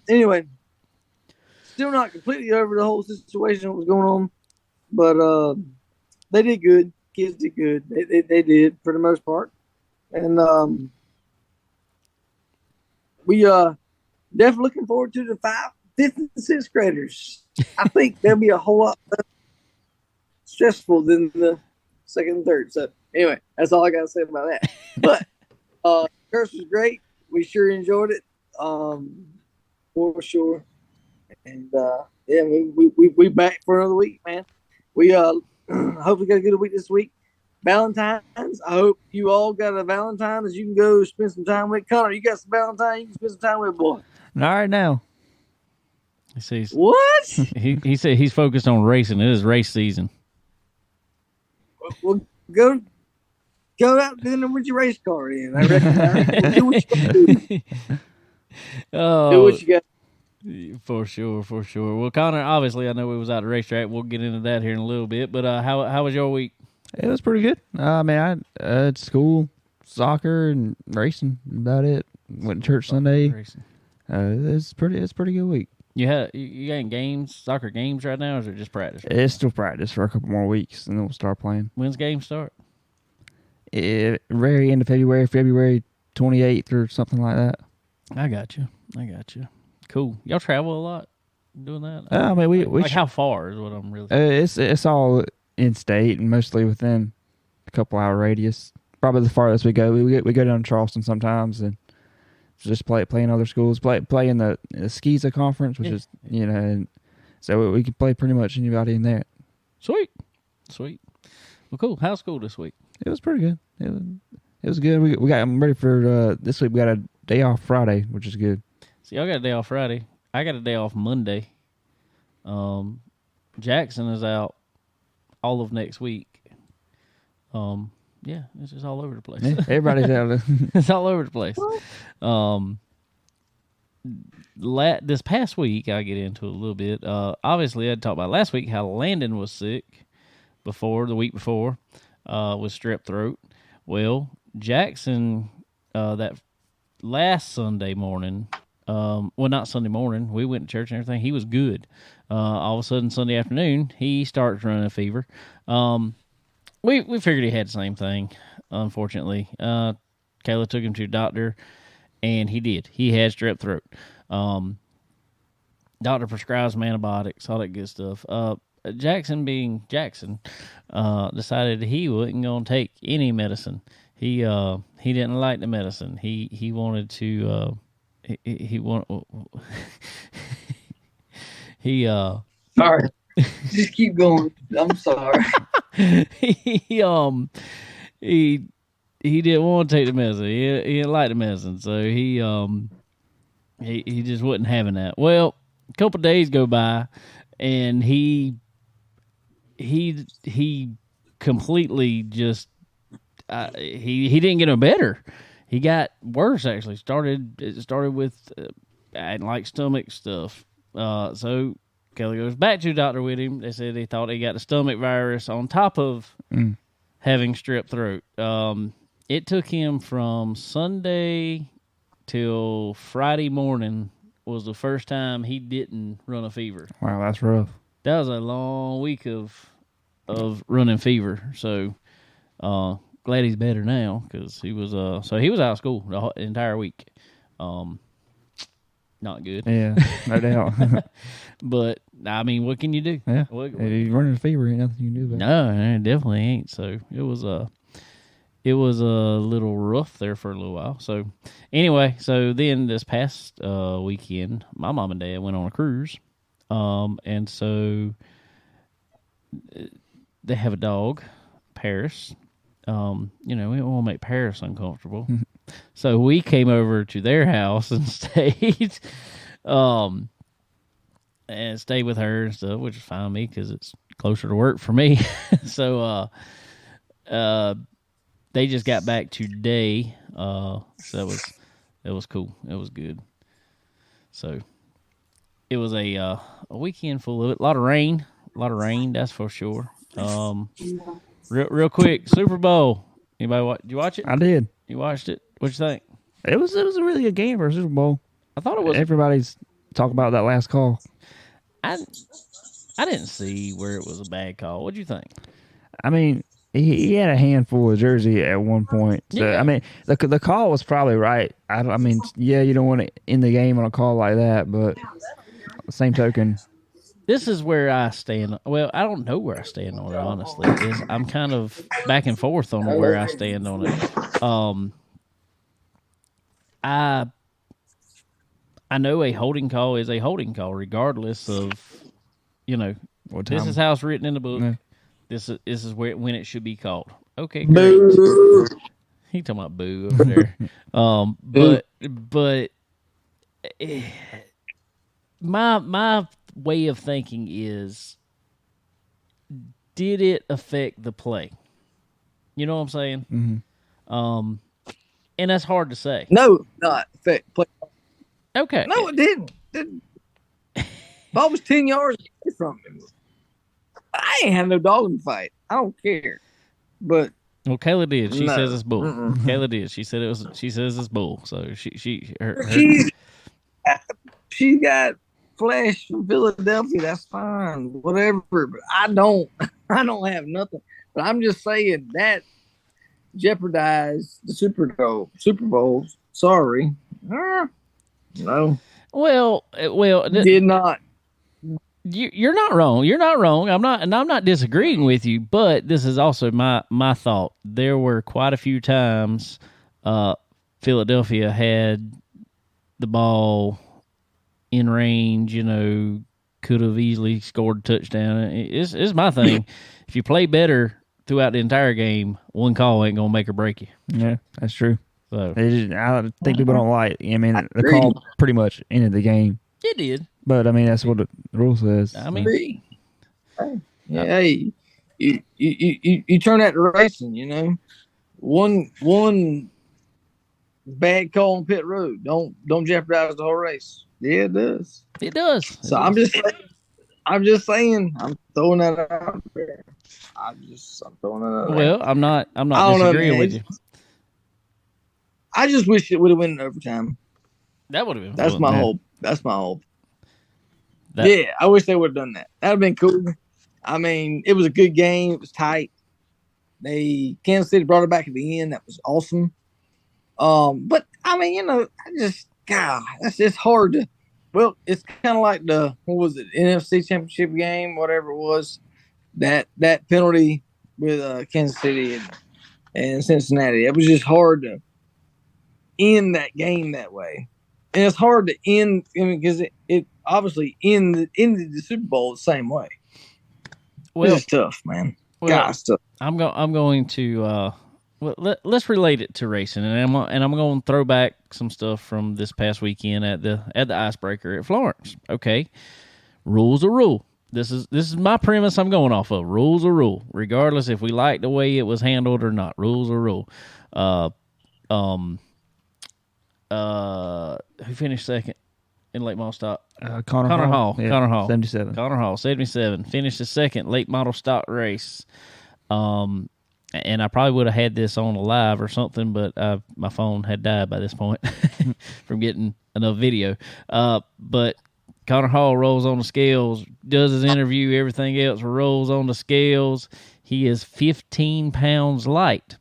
anyway, still not completely over the whole situation that was going on, but they did good. Kids did good. They did for the most part, and we definitely looking forward to the 5th, 5th, and 6th graders. I think they'll be a whole lot less stressful than the 2nd and 3rd. So anyway, that's all I got to say about that. But Curse was great. We sure enjoyed it, for sure. And yeah, we back for another week, man. We hopefully got a good week this week. Valentine's. I hope you all got a Valentine that you can go spend some time with. Connor, you got some Valentine you can spend some time with, boy. Not right now. He says what? He said he's focused on racing. It is race season. Well, go out there with your race car in. I reckon. Do what you got to do. Do what you got. For sure. Well, Connor, obviously, I know we was out at the racetrack. We'll get into that here in a little bit. But how was your week? It was pretty good. I had school, soccer, and racing. About it. Went to church Sunday. It's pretty good week. You got any games, soccer games right now, or is it just practice? Right it's still practice for a couple more weeks, and then we'll start playing. When's games start? Very end of February 28th or something like that. I got you. Cool. Y'all travel a lot doing that? I mean, we like how far is what I'm really. It's all in state and mostly within a couple hour radius. Probably the farthest we go. We go down to Charleston sometimes and just play in other schools. Play in the SCISA conference, which is and so we can play pretty much anybody in there. Sweet. Well, cool. How's school this week? It was pretty good. It was good. I'm ready for this week. We got a day off Friday, which is good. See, y'all got a day off Friday. I got a day off Monday. Jackson is out all of next week. Yeah, it's just all over the place. Yeah, everybody's out. It's all over the place. This past week, I get into it a little bit. Obviously, I talked about last week how Landon was sick the week before, with strep throat. Well, Jackson, that last Sunday morning, not Sunday morning, we went to church and everything. He was good. All of a sudden, Sunday afternoon, he starts running a fever. We figured he had the same thing, unfortunately. Kayla took him to the doctor, and he did. He had strep throat. Doctor prescribes him antibiotics, all that good stuff. Jackson, being Jackson, decided he wasn't going to take any medicine. He didn't like the medicine. He wanted to. Sorry. Just keep going. I'm sorry. he didn't want to take the medicine. He didn't like the medicine, so he just wasn't having that. Well, a couple of days go by, and he completely just he didn't get no better. He got worse, actually. It started with like stomach stuff. So Kelly goes back to the doctor with him. They said they thought he got the stomach virus on top of having strep throat. It took him from Sunday till Friday morning was the first time he didn't run a fever. Wow, that's rough. That was a long week of running fever. So glad he's better now, because he was out of school the entire week. Not good. Yeah, no doubt. But I mean, what can you do? Yeah, if you're running a fever, ain't nothing you can do about it. No, it definitely ain't. So it was a little rough there for a little while. So anyway, then this past weekend, my mom and dad went on a cruise, and so they have a dog, Paris. We don't want to make Paris uncomfortable. So we came over to their house and stayed. and stay with her and stuff, which is fine with me because it's closer to work for me. So they just got back today. So it was cool. It was good. So it was a weekend full of it. A lot of rain, that's for sure. Real quick, Super Bowl. Anybody did you watch it? I did. You watched it? What'd you think? It was a really good game for a Super Bowl. I thought it was. Everybody's talking about that last call. I didn't see where it was a bad call. What'd you think? I mean, he had a handful of jersey at one point. So Yeah. I mean, the call was probably right. I mean, yeah, you don't want to end the game on a call like that, but same token. This is where I stand. Well, I don't know where I stand on it, honestly. I'm kind of back and forth on where I stand on it. I know a holding call is a holding call, regardless of, What this time? is how it's written in the book. Yeah. This is when it should be called. Okay, great. He talking about boo over there. But my way of thinking is, did it affect the play? You know what I'm saying? Mm-hmm. And that's hard to say. No, not affect play. Okay. No, it didn't. Ball was 10 yards away from him. I ain't had no dog in the fight. I don't care. But Well, Kayla did. She No. says it's bull. Mm-mm. Kayla did. She said it was. She says it's bull. So her she got flash from Philadelphia. That's fine, whatever. But I don't have nothing. But I'm just saying that jeopardized the Super Bowl. Sorry, no, well, did not. You're not wrong. You're not wrong. I'm not disagreeing with you. But this is also my thought. There were quite a few times Philadelphia had the ball in range. Could have easily scored a touchdown. It's my thing. If you play better throughout the entire game, one call ain't gonna make or break you. Yeah, that's true. So I think people don't like. I mean, the call pretty much ended the game. it did. But I mean, that's what the rule says. I mean, Hey, you turn that to racing. One bad call on pit road don't jeopardize the whole race. Yeah, it does. it does. So I'm just saying, I'm throwing that out there. I'm throwing that out there. Well, I'm not I don't know, disagreeing man. with you. I just wish it would have went in overtime. That would have been. That's fun. my Yeah. hope. That's my hope. That- Yeah, I wish they would have done that. That would have been cool. I mean, it was a good game. It was tight. Kansas City brought it back at the end. That was awesome. But I mean, that's just hard to. Well, it's kind of like what was it, NFC Championship game, whatever it was. That penalty with Kansas City and Cincinnati. It was just hard to end that game that way. And it's hard to end because it obviously ended the Super Bowl the same way. Well, It's tough, man. well, God, it's tough. I'm going to let's relate it to racing, and I'm going to throw back some stuff from this past weekend at the IceBreaker at Florence. Okay, rules are rule. This is my premise. I'm going off of rules are rule, regardless if we like the way it was handled or not. Rules are rule. Who finished second in late model stock? Connor Hall. Yeah, Connor Hall. 77. Connor Hall, 77. Finished the second late model stock race. And I probably would have had this on live or something, but my phone had died by this point from getting enough video. But Connor Hall rolls on the scales, does his interview, everything else, rolls on the scales. He is 15 pounds light.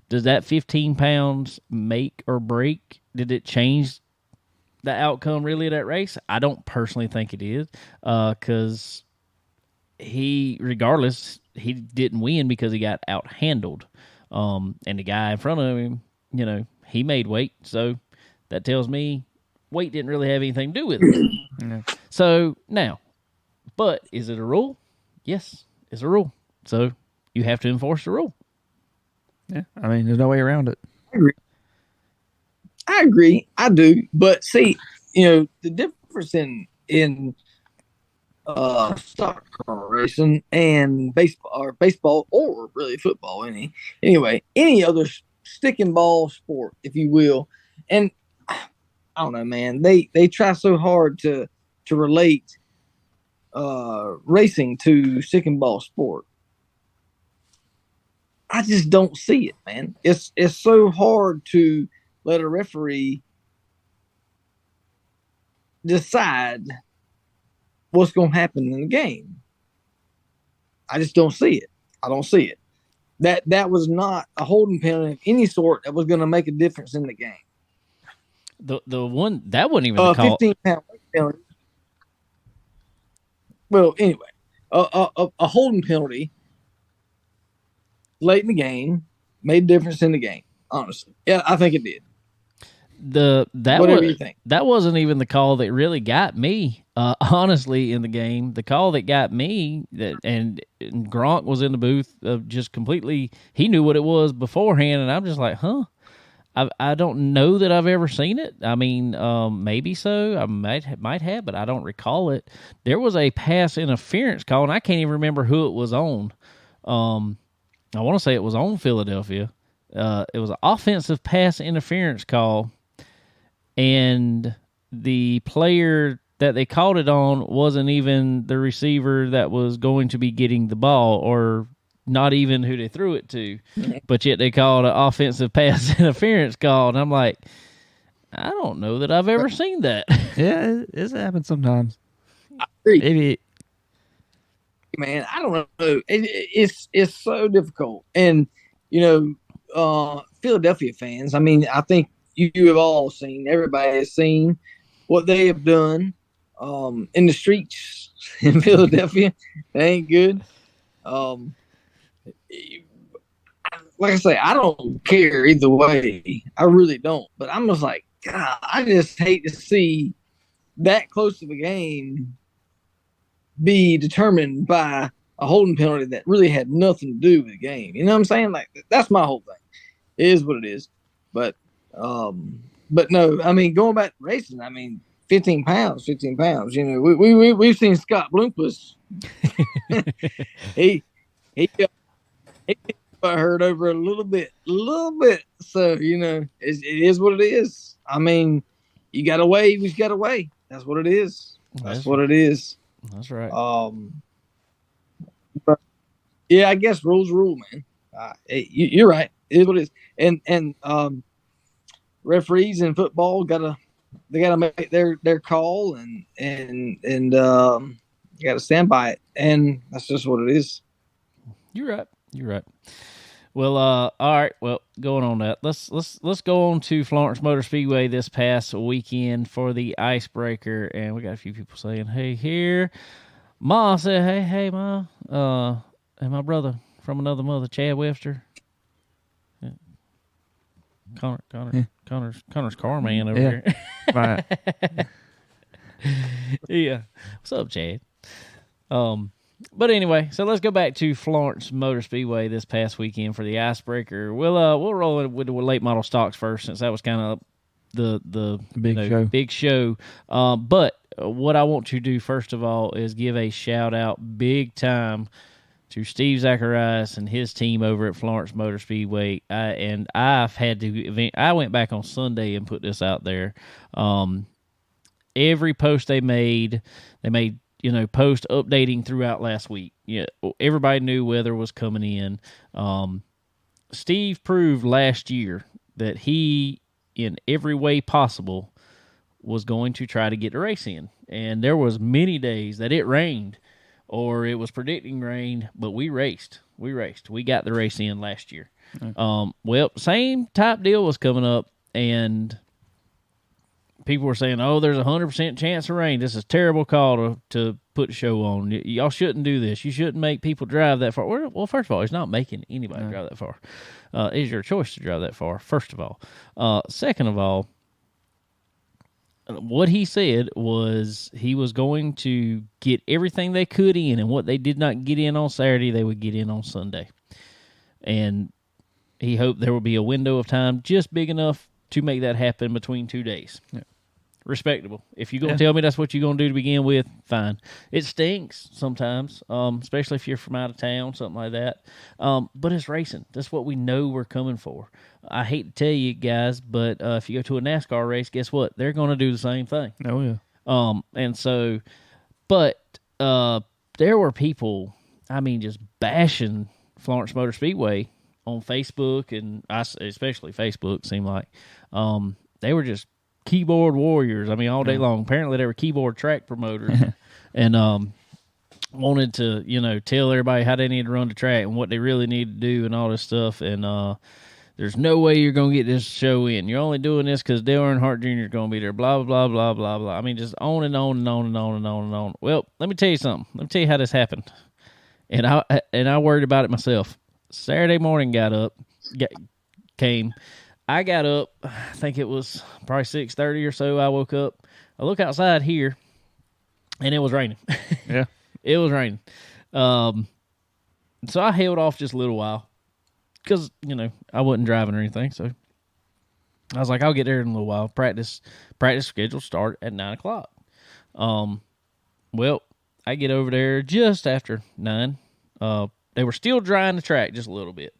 Does that 15 pounds make or break? Did it change the outcome really of that race? I don't personally think it is, because regardless, he didn't win because he got outhandled. And the guy in front of him, he made weight. So that tells me weight didn't really have anything to do with it. Yeah. So now, but is it a rule? Yes, it's a rule. So you have to enforce the rule. Yeah, I mean, there's no way around it. I agree. I do. But see, the difference in stock car racing and baseball or really football, anyway, any other stick and ball sport, if you will. And I don't know, man. They try so hard to relate racing to stick and ball sport. I just don't see it, man. It's so hard to let a referee decide what's going to happen in the game. I just don't see it. I don't see it. That was not a holding penalty of any sort that was going to make a difference in the game. The one that wasn't even the call. 15-pound penalty. Well, anyway, a holding penalty late in the game made a difference in the game. Honestly, yeah, I think it did. Whatever you think. That wasn't even the call that really got me. Honestly, in the game, the call that got me and Gronk was in the booth just completely. He knew what it was beforehand, and I'm just like, huh. I don't know that I've ever seen it. I mean, maybe so. I might have, but I don't recall it. There was a pass interference call, and I can't even remember who it was on. I want to say it was on Philadelphia. It was an offensive pass interference call, and the player that they called it on wasn't even the receiver that was going to be getting the ball, or not even who they threw it to, but yet they called an offensive pass interference call, and I'm like, I don't know that I've ever seen that. Yeah, it happens sometimes. I agree. Maybe, man, I don't know. It's so difficult, and Philadelphia fans. I mean, I think you have all seen. Everybody has seen what they have done in the streets in Philadelphia. That ain't good. Like I say, I don't care either way. I really don't. But I'm just like, God, I just hate to see that close to the game be determined by a holding penalty that really had nothing to do with the game. You know what I'm saying? Like, that's my whole thing. It is what it is. But no, I mean, going back to racing, I mean, 15 pounds. We've seen Scott Bloomquist. he got hurt over a little bit. So, it is what it is. I mean, you got away. We got away. That's what it is. That's what it is. That's right. But yeah, I guess rules rule, man. You're right. It is what it is. And referees in football gotta make their call and you gotta stand by it. And that's just what it is. You're right. Well, all right. Well, going on that, let's go on to Florence Motor Speedway this past weekend for the Icebreaker, and we got a few people saying, "Hey, here." Ma said, "Hey, Ma." And my brother from another mother, Chad Webster. Yeah. Connor's car man over here. Right. Yeah. What's up, Chad? But anyway, so let's go back to Florence Motor Speedway this past weekend for the Icebreaker. We'll roll it with the late model stocks first, since that was kind of the big show. But what I want to do first of all is give a shout out big time to Steve Zacharias and his team over at Florence Motor Speedway. I went back on Sunday and put this out there. Every post they made post updating throughout last week. Yeah, everybody knew weather was coming in. Steve proved last year that he, in every way possible, was going to try to get the race in. And there was many days that it rained, or it was predicting rain, but we raced. We got the race in last year. Okay. Well, same type deal was coming up, and people were saying, "Oh, there's 100% chance of rain. This is a terrible call to put a show on. Y'all shouldn't do this. You shouldn't make people drive that far." Well, first of all, it's not making anybody drive that far. It's your choice to drive that far, first of all. Second of all, what he said was he was going to get everything they could in, and what they did not get in on Saturday, they would get in on Sunday. And he hoped there would be a window of time just big enough to make that happen between 2 days. Yeah. respectable. If you're gonna Yeah. tell me that's what you're gonna do to begin with, fine. It stinks sometimes, especially if you're from out of town, something like that. But it's racing. That's what we know we're coming for. I hate to tell you guys, but if you go to a NASCAR race, guess what? They're gonna do the same thing. Oh yeah. And so, but there were people, I mean, just bashing Florence Motor Speedway on Facebook, and especially Facebook, seemed like they were just keyboard warriors. I mean, all day long. Apparently, they were keyboard track promoters, and wanted to, tell everybody how they need to run the track and what they really need to do and all this stuff. And there's no way you're going to get this show in. You're only doing this because Dale Earnhardt Jr. is going to be there, blah, blah, blah, blah, blah. I mean, just on and on and on and on and on and on. Well, let me tell you something. Let me tell you how this happened. And I worried about it myself. Saturday morning came. I got up, I think it was probably 6:30 or so. I woke up. I look outside here, and it was raining. Yeah. It was raining. So I held off just a little while. Because, I wasn't driving or anything, so I was like, I'll get there in a little while. Practice schedule start at 9 o'clock. Well, I get over there just after 9. They were still drying the track just a little bit.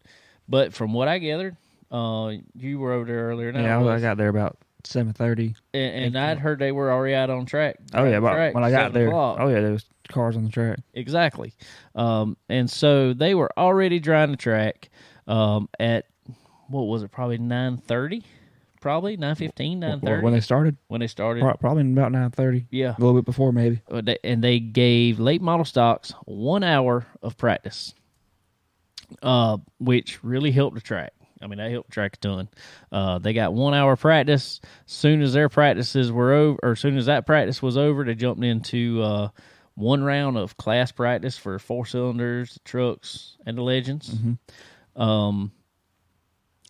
But from what I gathered, you were over there earlier than I was. I got there about 7:30. And I'd heard they were already out on track. Oh, yeah, track when I got there. 7:00. Oh, yeah, there was cars on the track. Exactly. And so they were already drying the track at, what was it, probably 9:30? Probably 9:15, 9:30. When they started? When they started. Probably about 9:30. Yeah. A little bit before, maybe. And they gave late model stocks 1 hour of practice, which really helped the track. I mean, that helped the track a ton. They got 1 hour practice. Soon as their practices were over, or as soon as that practice was over, they jumped into one round of class practice for 4 cylinders, the trucks, and the Legends. Mm-hmm.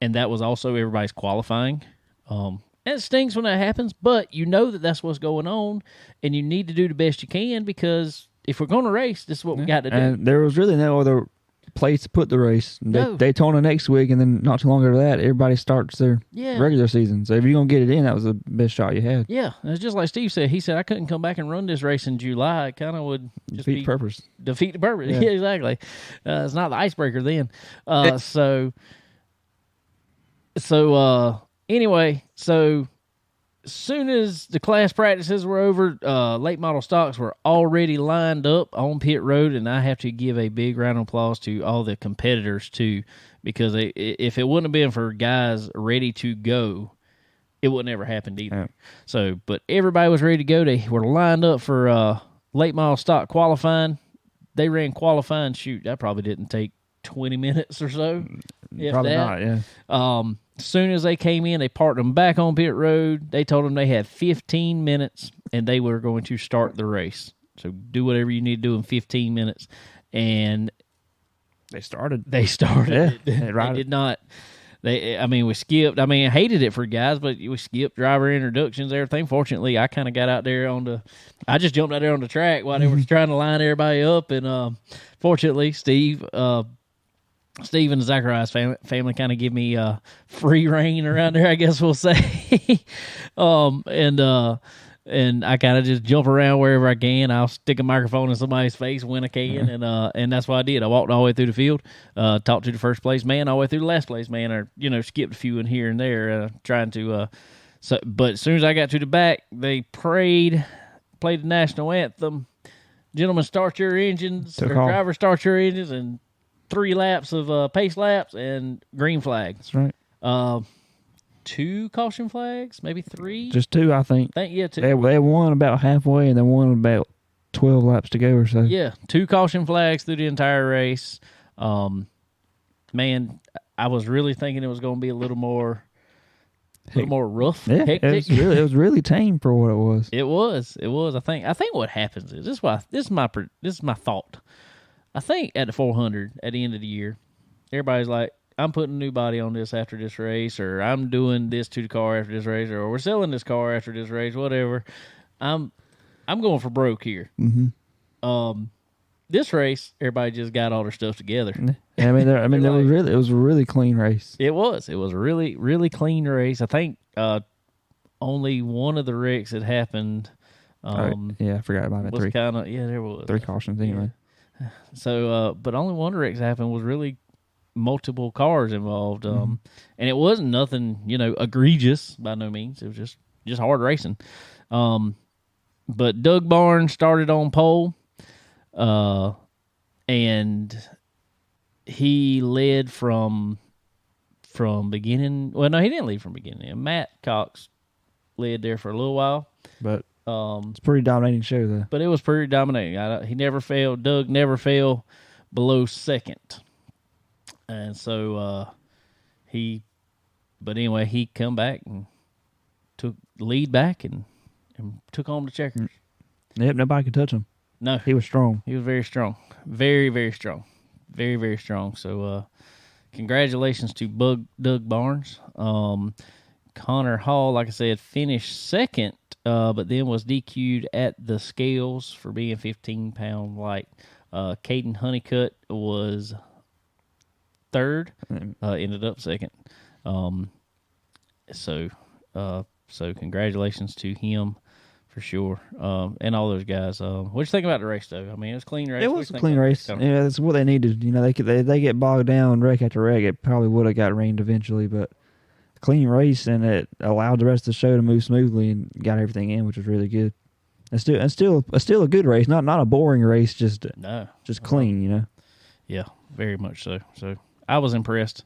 And that was also everybody's qualifying. And it stings when that happens, but you know that that's what's going on, and you need to do the best you can, because if we're going to race, this is what we got to do. And there was really no other place to put the race. No. Daytona next week, and then not too long after that, everybody starts their regular season. So if you're going to get it in, that was the best shot you had. Yeah, and it's just like Steve said. He said, I couldn't come back and run this race in July. It kind of would just defeat the purpose. Defeat the purpose. Yeah. Yeah, exactly. It's not the icebreaker then. Anyway, so as soon as the class practices were over, late model stocks were already lined up on pit road, and I have to give a big round of applause to all the competitors too, because if it wouldn't have been for guys ready to go, it would never happened either. Yeah. So, but everybody was ready to go. They were lined up for late model stock qualifying. They ran qualifying. Shoot, that probably didn't take 20 minutes or so. Probably not, yeah. As soon as they came in, they parked them back on pit road. They told them they had 15 minutes, and they were going to start the race. So do whatever you need to do in 15 minutes. And they started. Yeah, they did not. We skipped. I hated it for guys, but we skipped driver introductions, everything. Fortunately, I kind of got out there I just jumped out there on the track while they were trying to line everybody up. And fortunately, Steve and Zachariah's family kind of give me free reign around there, I guess we'll say. And I kind of just jump around wherever I can. I'll stick a microphone in somebody's face when I can, and that's what I did. I walked all the way through the field, talked to the first place man, all the way through the last place man, or skipped a few in here and there, trying to. But as soon as I got to the back, they played the national anthem. Gentlemen, start your engines. Driver, start your engines, and 3 laps of pace laps and green flag. That's right. 2 caution flags, maybe 3. Just 2, I think. 2. They won about halfway, and then won about 12 laps to go or so. Yeah, 2 caution flags through the entire race. Man, I was really thinking it was going to be a little more rough. Yeah, hectic. It was really tame for what it was. It was. I think what happens is this is my thought. I think at the 400 at the end of the year, everybody's like, I'm putting a new body on this after this race, or I'm doing this to the car after this race, or we're selling this car after this race, whatever. I'm going for broke here. Mm-hmm. This race, everybody just got all their stuff together. Yeah, it was a really clean race. It was a really, really clean race. I think only one of the wrecks that happened. Yeah, I forgot about it. Was kind of there was 3 cautions anyway. So, but only one wrecks happened was really multiple cars involved. And it wasn't nothing, egregious by no means. It was just hard racing. But Doug Barnes started on pole, and he led from beginning. Well, no, he didn't lead from beginning. Matt Cox led there for a little while, but it's a pretty dominating show though. But it was pretty dominating. He never failed. Doug never fell below second, and so But anyway, he come back and took the lead back and took home the checkers. Yep, nobody could touch him. No, he was strong. He was very strong, very, very strong, very, very strong. So, congratulations to Doug Barnes. Connor Hall, like I said, finished second, but then was DQ'd at the scales for being 15-pound light. Caden Honeycutt was third, ended up second. So congratulations to him for sure, and all those guys. What do you think about the race, though? I mean, it was a clean race. It was a clean race. Yeah, that's what they needed. They get bogged down wreck after wreck. It probably would have got rained eventually, but clean race, and it allowed the rest of the show to move smoothly and got everything in, which was really good. And still a good race, not a boring race, just clean, Yeah, very much so. So I was impressed.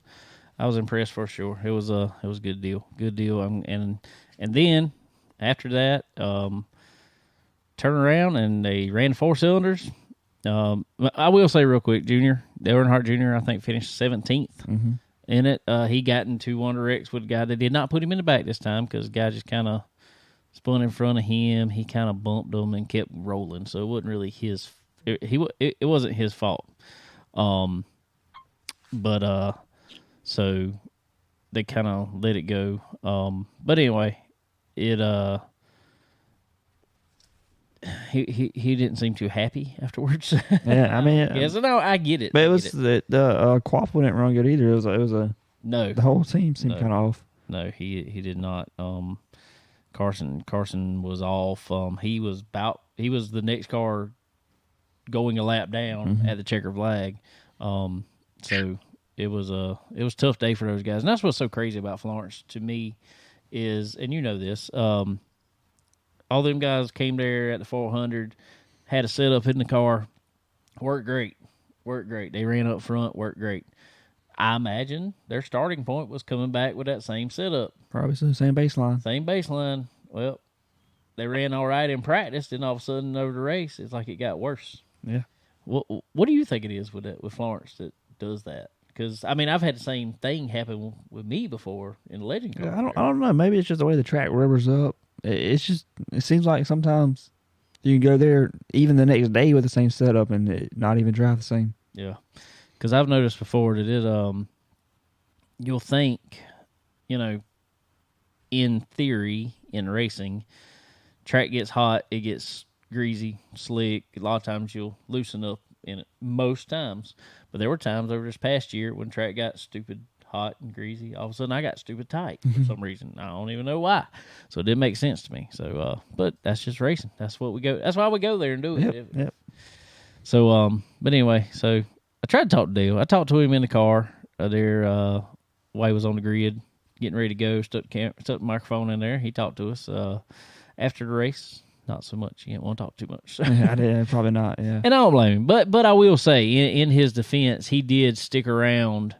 For sure. It was a good deal. And then after that, turn around and they ran 4 cylinders. I will say real quick, Dale Earnhardt Jr. I think finished 17th in it. He got into one of the wrecks with a guy that did not put him in the back this time because the guy just kind of spun in front of him. He kind of bumped him and kept rolling, so it wasn't really his. It wasn't his fault. So they kind of let it go. But anyway, he didn't seem too happy afterwards. Yeah, I mean, yes, no, I get it. But it was the Quaffle didn't run good either. It was no. The whole team seemed kind of off. No, he did not. Carson was off. He was the next car going a lap down at the checker flag. So it was a tough day for those guys, and that's what's so crazy about Florence to me is, and you know this, all them guys came there at the 400, had a setup in the car, worked great. They ran up front, worked great. I imagine their starting point was coming back with that same setup. Probably so, same baseline. Well, they ran all right in practice, then all of a sudden over the race, it's like it got worse. Yeah. What do you think it is with Florence that does that? Because I mean, I've had the same thing happen with me before in the Legend car. I don't know. Maybe it's just the way the track rubbers up. It seems like sometimes you can go there even the next day with the same setup and it not even drive the same. Yeah, because I've noticed before that it you'll think, in theory in racing, track gets hot, it gets greasy, slick. A lot of times you'll loosen up in it. Most times. But there were times over this past year when track got stupid hot and greasy. All of a sudden I got stupid tight for some reason. I don't even know why. So it didn't make sense to me. So but that's just racing. That's what we go. That's why we go there and do it. Yep. So but anyway, so I tried to talk to Dale. I talked to him in the car there while he was on the grid, getting ready to go, stuck the microphone in there. He talked to us after the race. Not so much. You didn't want to talk too much. I did, probably not, yeah. And I don't blame him. But I will say, in his defense, he did stick around.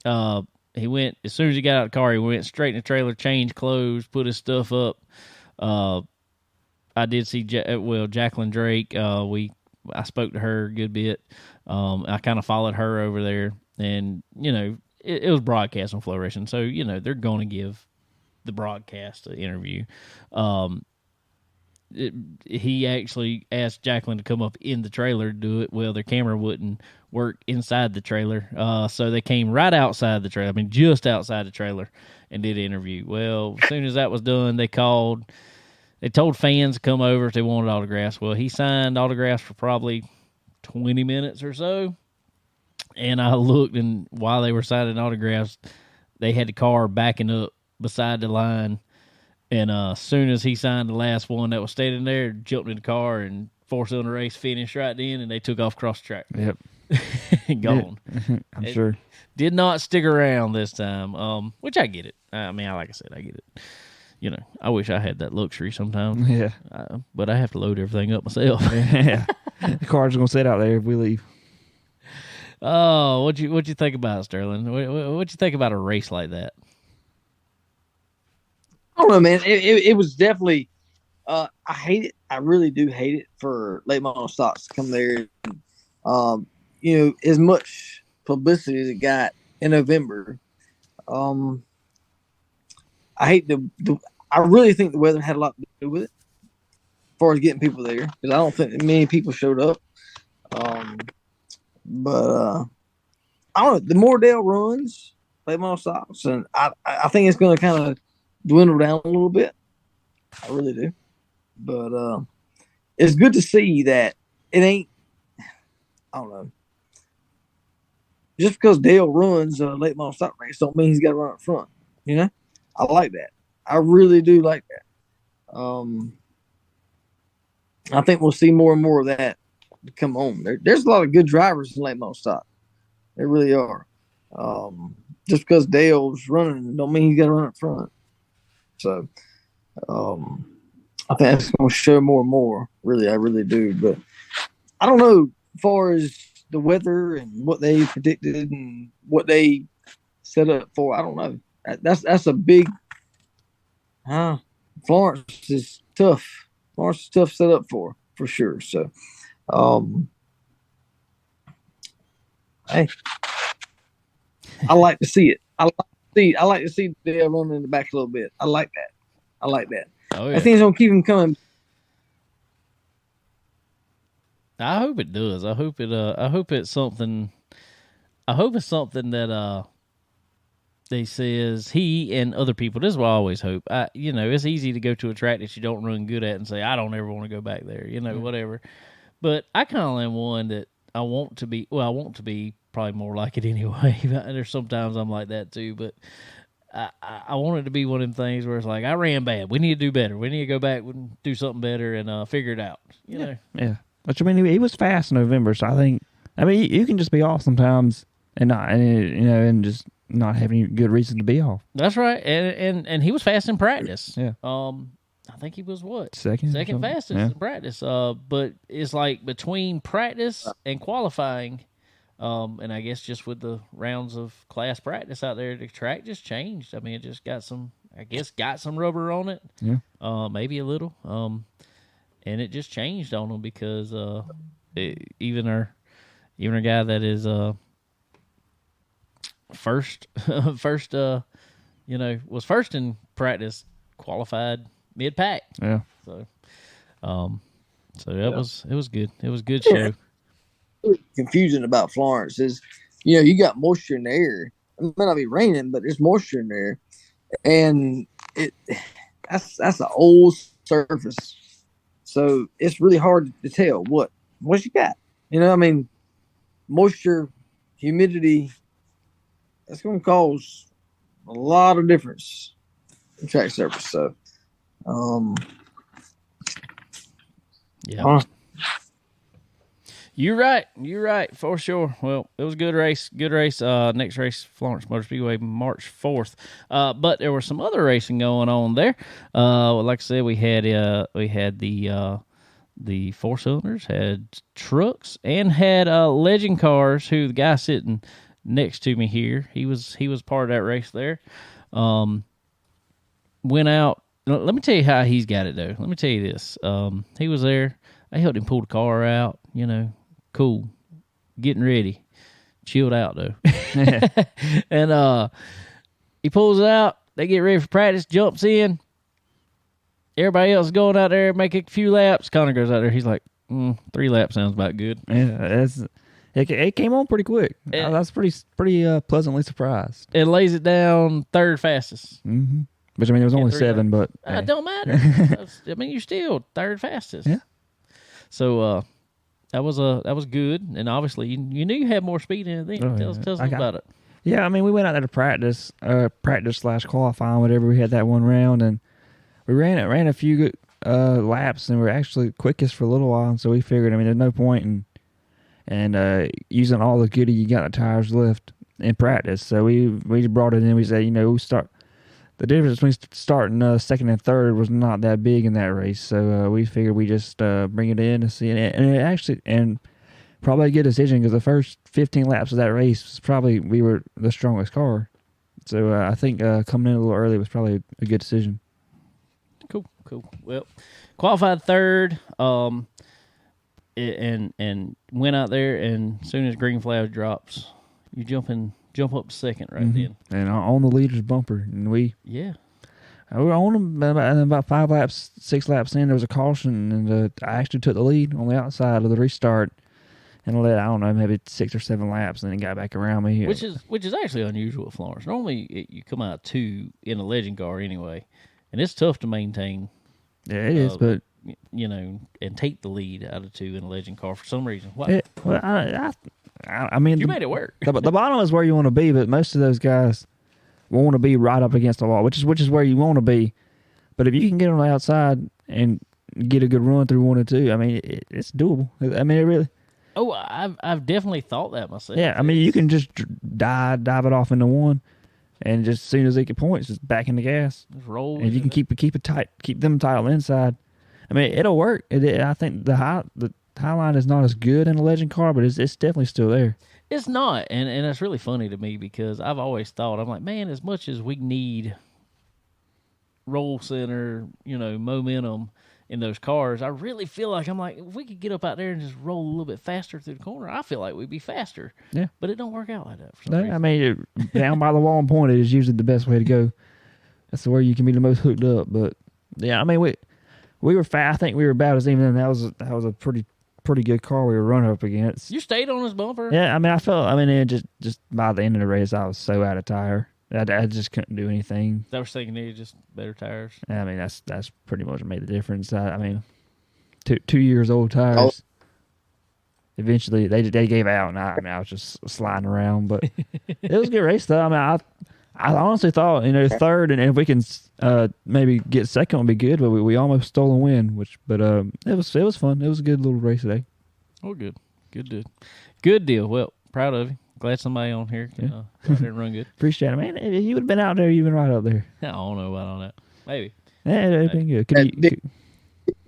He went, as soon as he got out of the car, he went straight in the trailer, changed clothes, put his stuff up. I did see, Jacqueline Drake. I spoke to her a good bit. I kind of followed her over there. And, it was broadcast on Flow Racing. So, they're going to give the broadcast an interview. He actually asked Jacqueline to come up in the trailer to do it. Well, their camera wouldn't work inside the trailer, so they came right outside the trailer. I mean, just outside the trailer, and did an interview. Well, as soon as that was done, they told fans to come over if they wanted autographs. Well, he signed autographs for probably 20 minutes or so, and I looked, and while they were signing autographs, they had the car backing up beside the line. And as soon as he signed the last one that was standing there, jumped in the car and 4-cylinder race finished right then, and they took off across the track. Yep. Gone. I'm sure. Did not stick around this time, which I get it. I mean, like I said, I get it. You know, I wish I had that luxury sometimes. Yeah. But I have to load everything up myself. Yeah. The car's going to sit out there if we leave. Oh, what'd you think about it, Sterling? What'd you think about a race like that? I don't know, man. It was definitely. I hate it. I really do hate it for late model stocks to come there. You know, as much publicity as it got in November. I hate I really think the weather had a lot to do with it, as far as getting people there, because I don't think many people showed up. But I don't know. The more Dale runs late model stocks, and I think it's going to kind of dwindle down a little bit. I really do. But it's good to see that it ain't, I don't know. Just because Dale runs a late model stock race don't mean he's got to run up front. You know? I like that. I really do like that. I think we'll see more and more of that come on. There's a lot of good drivers in late model stock. There really are. Just because Dale's running don't mean he's got to run up front. So, I think that's going to show more and more. Really, I really do. But I don't know as far as the weather and what they predicted and what they set up for. I don't know. That's a big. Florence is tough. Florence is tough set up for sure. So, hey, I like to see it. I like to see Dale running in the back a little bit. I like that. Oh, yeah. I think it's gonna keep him coming. I hope it does. I hope it's something. I hope it's something that they says he and other people. This is what I always hope. You know, it's easy to go to a track that you don't run good at and say, I don't ever want to go back there. You know, whatever. But I kind of am one that I want to be. Well, I want to be probably more like it anyway. There's sometimes I'm like that too, but. I want it to be one of them things where it's like, I ran bad. We need to do better. We need to go back and do something better and figure it out. You know? Yeah. Which, I mean, he was fast in November, so I mean, you can just be off sometimes and just not have any good reason to be off. That's right. And he was fast in practice. Yeah. I think he was what? Second fastest in practice. But it's like between practice and qualifying, and I guess just with the rounds of class practice out there, the track just changed. I mean, it just got some rubber on it. Yeah. Maybe a little. And it just changed on them because even our guy that is first was first in practice, qualified mid-pack. Yeah. So it was good. It was a good show. Confusing about Florence is, you got moisture in the air. It might not be raining, but there's moisture in there, and that's an old surface, so it's really hard to tell what you got. I mean, moisture, humidity, that's going to cause a lot of difference in track surface. So, yeah. You're right, for sure. Well, it was a good race. Next race, Florence Motor Speedway, March 4th. But there was some other racing going on there. Like I said, we had the 4-cylinders, had trucks, and had legend cars. Who the guy sitting next to me here, he was part of that race there. Went out. Let me tell you how he's got it though. Let me tell you this. He was there. I helped him pull the car out. Cool, getting ready, chilled out though. And he pulls it out. They get ready for practice. Jumps in. Everybody else is going out there making a few laps. Connor goes out there. He's like, 3 laps sounds about good. Yeah, it came on pretty quick. I was pretty pleasantly surprised. It lays it down third fastest. Mm-hmm. Which, I mean, it was only 7, but it don't matter. I mean, you're still third fastest. Yeah. So that was good, and obviously you knew you had more speed in it then. Tell us about it. Yeah, I mean, we went out there to practice / qualifying, whatever. We had that one round, and we ran a few good laps, and we're actually quickest for a little while. And so we figured, I mean, there's no point in using all the goodie you got in the tires left in practice. So we brought it in. We said, we start. The difference between starting second and third was not that big in that race. So we figured we just bring it in and see it. And it actually, and probably a good decision because the first 15 laps of that race was probably we were the strongest car. So I think coming in a little early was probably a good decision. Cool. Well, qualified third, and went out there, and as soon as green flag drops, you jump up second right then. And on the leader's bumper, and we were on them about 5 laps, 6 laps in. There was a caution, and I actually took the lead on the outside of the restart, and let, I don't know, maybe 6 or 7 laps, and then got back around me. Which is actually unusual at Florence. Normally, you come out 2 in a legend car anyway, and it's tough to maintain. Yeah, it is, but and take the lead out of 2 in a legend car for some reason. I mean, you made it work. the bottom is where you want to be, but most of those guys want to be right up against the wall, which is where you want to be. But if you can get on the outside and get a good run through 1 and 2, I mean, it's doable. I mean, it really. Oh, I've definitely thought that myself. Yeah, I mean, you can just dive it off into 1, and just as soon as they get points, just back in the gas. Just roll. And if you can keep it tight, keep them tight on the inside. I mean, it'll work. I think the high line is not as good in a legend car, but it's definitely still there. It's not, and it's really funny to me because I've always thought, I'm like, man, as much as we need roll center, momentum in those cars, I really feel like if we could get up out there and just roll a little bit faster through the corner, I feel like we'd be faster. Yeah, but it don't work out like that. For some reason. I mean, down by the wall and pointed is usually the best way to go. That's where you can be the most hooked up. But yeah, I mean, we were fast. I think we were about as even. That was a pretty good car we were running up against. You stayed on his bumper. Yeah, I mean, it just by the end of the race, I was so out of tire. I just couldn't do anything. I was thinking needed just better tires. I mean, that's pretty much made the difference. I mean, 2 years old tires. Oh. Eventually, they gave out, and I was just sliding around. But it was a good race, though. I mean, I honestly thought, third, and if we can maybe get second would be good, but we almost stole a win. But it was fun. It was a good little race today. Oh, good deal. Well, proud of you. Glad somebody on here can go out there and run good. Appreciate it, man. If you would have been out there, you'd been right up there. I don't know about all that. Maybe. Yeah, it'd been good.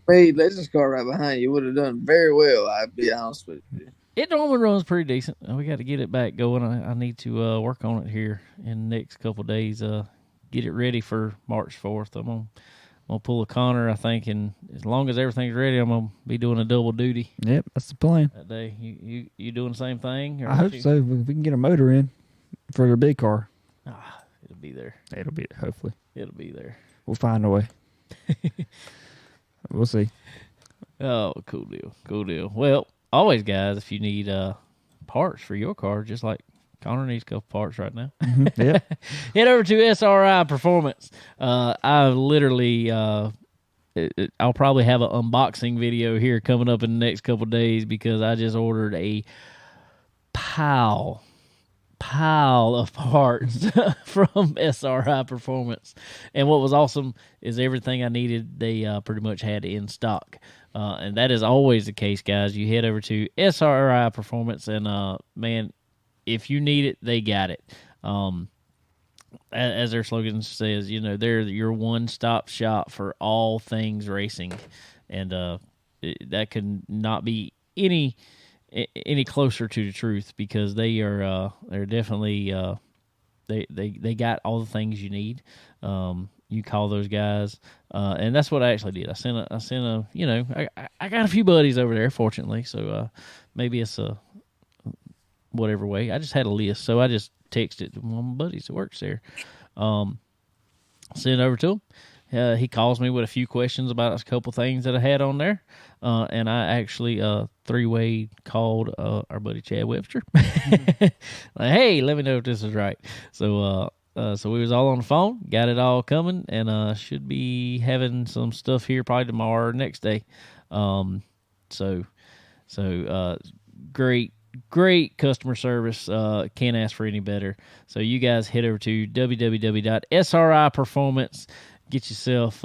Hey, Legends car right behind you would have done very well. I'd be honest with you. It normally runs pretty decent. We got to get it back going. I need to work on it here in the next couple of days. Get it ready for March 4th. I'm gonna pull a Connor, I think, and as long as everything's ready, I'm gonna be doing a double duty. Yep, that's the plan. That day, you doing the same thing? I hope so. If we can get a motor in for your big car. It'll be there. Hopefully. It'll be there. We'll find a way. We'll see. Oh, cool deal. Well, always, guys, if you need parts for your car, just like Connor needs a couple parts right now. Mm-hmm. Yeah. Head over to SRI Performance. I literally, I'll probably have an unboxing video here coming up in the next couple of days because I just ordered a pile of parts from SRI Performance. And what was awesome is everything I needed, they pretty much had in stock. And that is always the case, guys. You head over to SRI Performance and, man, if you need it, they got it. As their slogan says, they're your one-stop shop for all things racing, and that could not be any closer to the truth because they're definitely they got all the things you need. You call those guys, and that's what I actually did. I sent a I got a few buddies over there, fortunately, so maybe it's a whatever way. I just had a list, so I just texted one of my buddies that works there. Sent it over to him. He calls me with a few questions about a couple things that I had on there, and I actually three-way called our buddy Chad Webster. Like, hey, let me know if this is right. So we was all on the phone, got it all coming, and should be having some stuff here probably tomorrow or next day. So great customer service. Can't ask for any better. So you guys head over to www.sriperformance. get yourself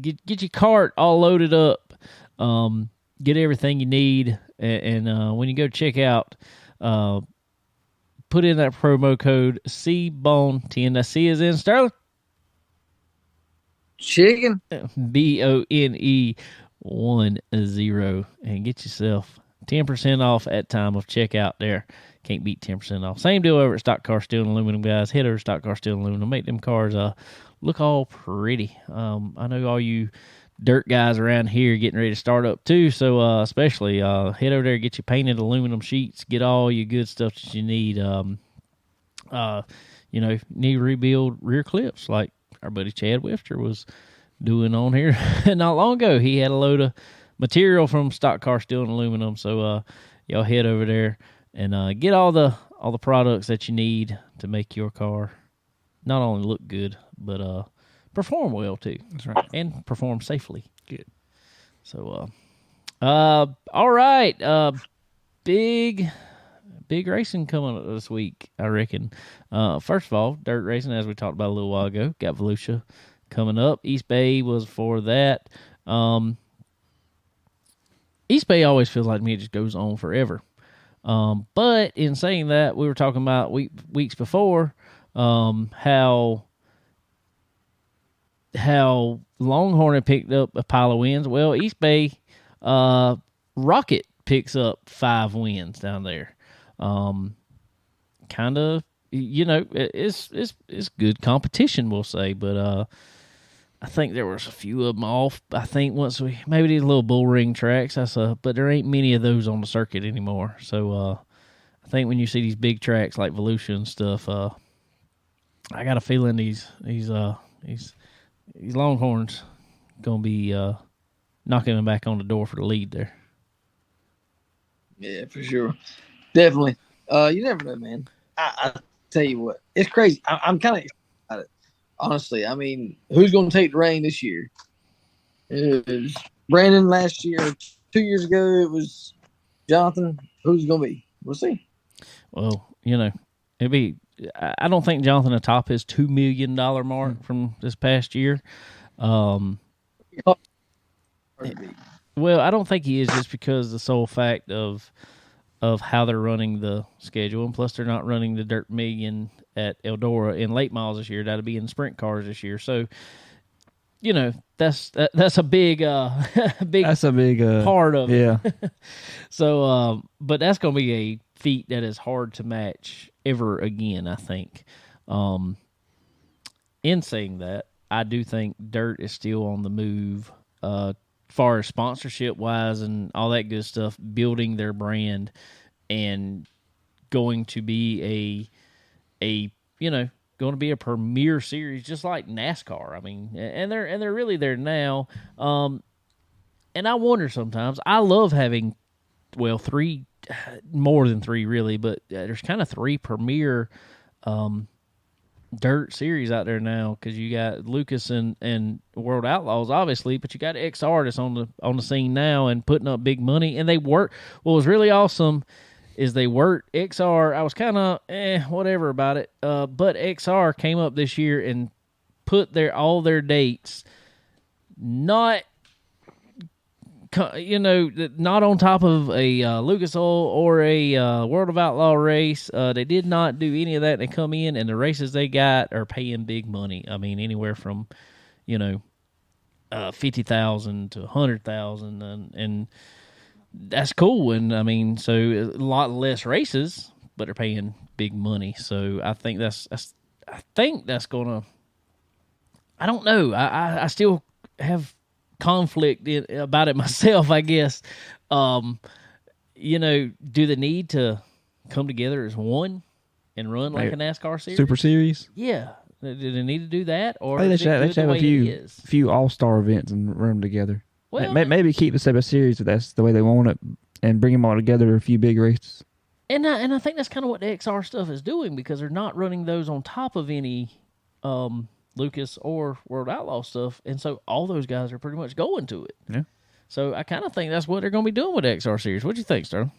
get your cart all loaded up, get everything you need, and when you go check out, put in that promo code CBONE10. That C is in Sterling. Chicken. BONE 10, and get yourself 10% off at time of checkout there. Can't beat 10% off. Same deal over at Stock Car Steel and Aluminum, guys. Head over to Stock Car Steel and Aluminum. Make them cars look all pretty. I know all you dirt guys around here getting ready to start up too, so especially head over there, get your painted aluminum sheets, get all your good stuff that you need. Need to rebuild rear clips like our buddy Chad Wifter was doing on here not long ago. He had a load of material from Stock Car Steel and Aluminum, so y'all head over there and get all the products that you need to make your car not only look good but perform well too. That's right. And perform safely. Good. So all right, big racing coming up this week, I reckon. First of all, dirt racing, as we talked about a little while ago, got Volusia coming up. East Bay was for that. East Bay always feels like to me it just goes on forever. But in saying that, we were talking about weeks before how Longhorn had picked up a pile of wins. Well, East Bay Rocket picks up 5 wins down there. Kind of, it's good competition, we'll say, but I think there was a few of them off. I think once we maybe did a little bull ring tracks, but there ain't many of those on the circuit anymore. So I think when you see these big tracks like Volusia and stuff, I got a feeling these Longhorns gonna be knocking them back on the door for the lead there. Yeah, for sure. Definitely. You never know, man. I tell you what, it's crazy. I'm kind of excited about it. Honestly, I mean, who's going to take the reign this year? It was Brandon last year. 2 years ago, it was Jonathan. Who's it going to be? We'll see. Well, it'd be. I don't think Jonathan will top his $2 million mark from this past year. Well, I don't think he is, just because the sole fact of how they're running the schedule, and plus they're not running the Dirt Million at Eldora in late models this year. That'll be in sprint cars this year. So, that's a big That's a big part of it. Yeah. So, but that's going to be a feat that is hard to match ever again, I think. In saying that, I do think Dirt is still on the move, far as sponsorship wise and all that good stuff, building their brand and going to be going to be a premier series, just like NASCAR. I mean, and they're really there now. And I wonder sometimes. I love having, three, more than 3 really, but there's kind of 3 premier dirt series out there now, because you got Lucas and World Outlaws, obviously, but you got XR that's on the scene now and putting up big money. And they work. What was really awesome is they worked XR. I was kind of whatever about it, but XR came up this year and put all their dates not on top of a Lucas Oil or a World of Outlaw race. They did not do any of that. They come in, and the races they got are paying big money. I mean, anywhere from, $50,000 to $100,000, and that's cool. And I mean, so a lot less races, but they're paying big money. So I think that's gonna. I don't know. I still have conflict about it myself, I guess. Do they need to come together as one and run like a NASCAR series? Super Series? Yeah. Do they need to do that? Or they should have a few all-star events and run them together. Well, maybe keep the Super Series if that's the way they want it, and bring them all together, a few big races. And I think that's kind of what the XR stuff is doing, because they're not running those on top of any Lucas or World Outlaw stuff, and so all those guys are pretty much going to it. Yeah. So I kind of think that's what they're going to be doing with the XR series. What do you think, Sterling?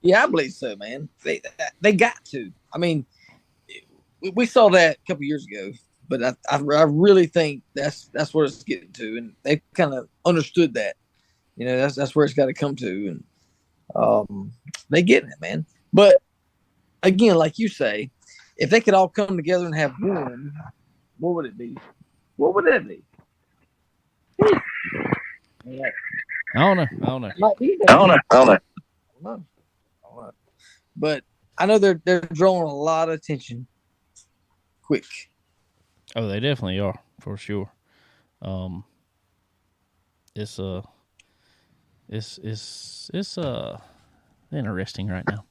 Yeah, I believe so, man. They got to. I mean, we saw that a couple years ago. But I really think that's where it's getting to, and they kind of understood that. That's where it's got to come to, and they getting it, man. But again, like you say, if they could all come together and have one, what would it be? What would that be? I don't know. I don't know. But I know they're drawing a lot of attention quick. Oh, they definitely are, for sure. It's interesting right now,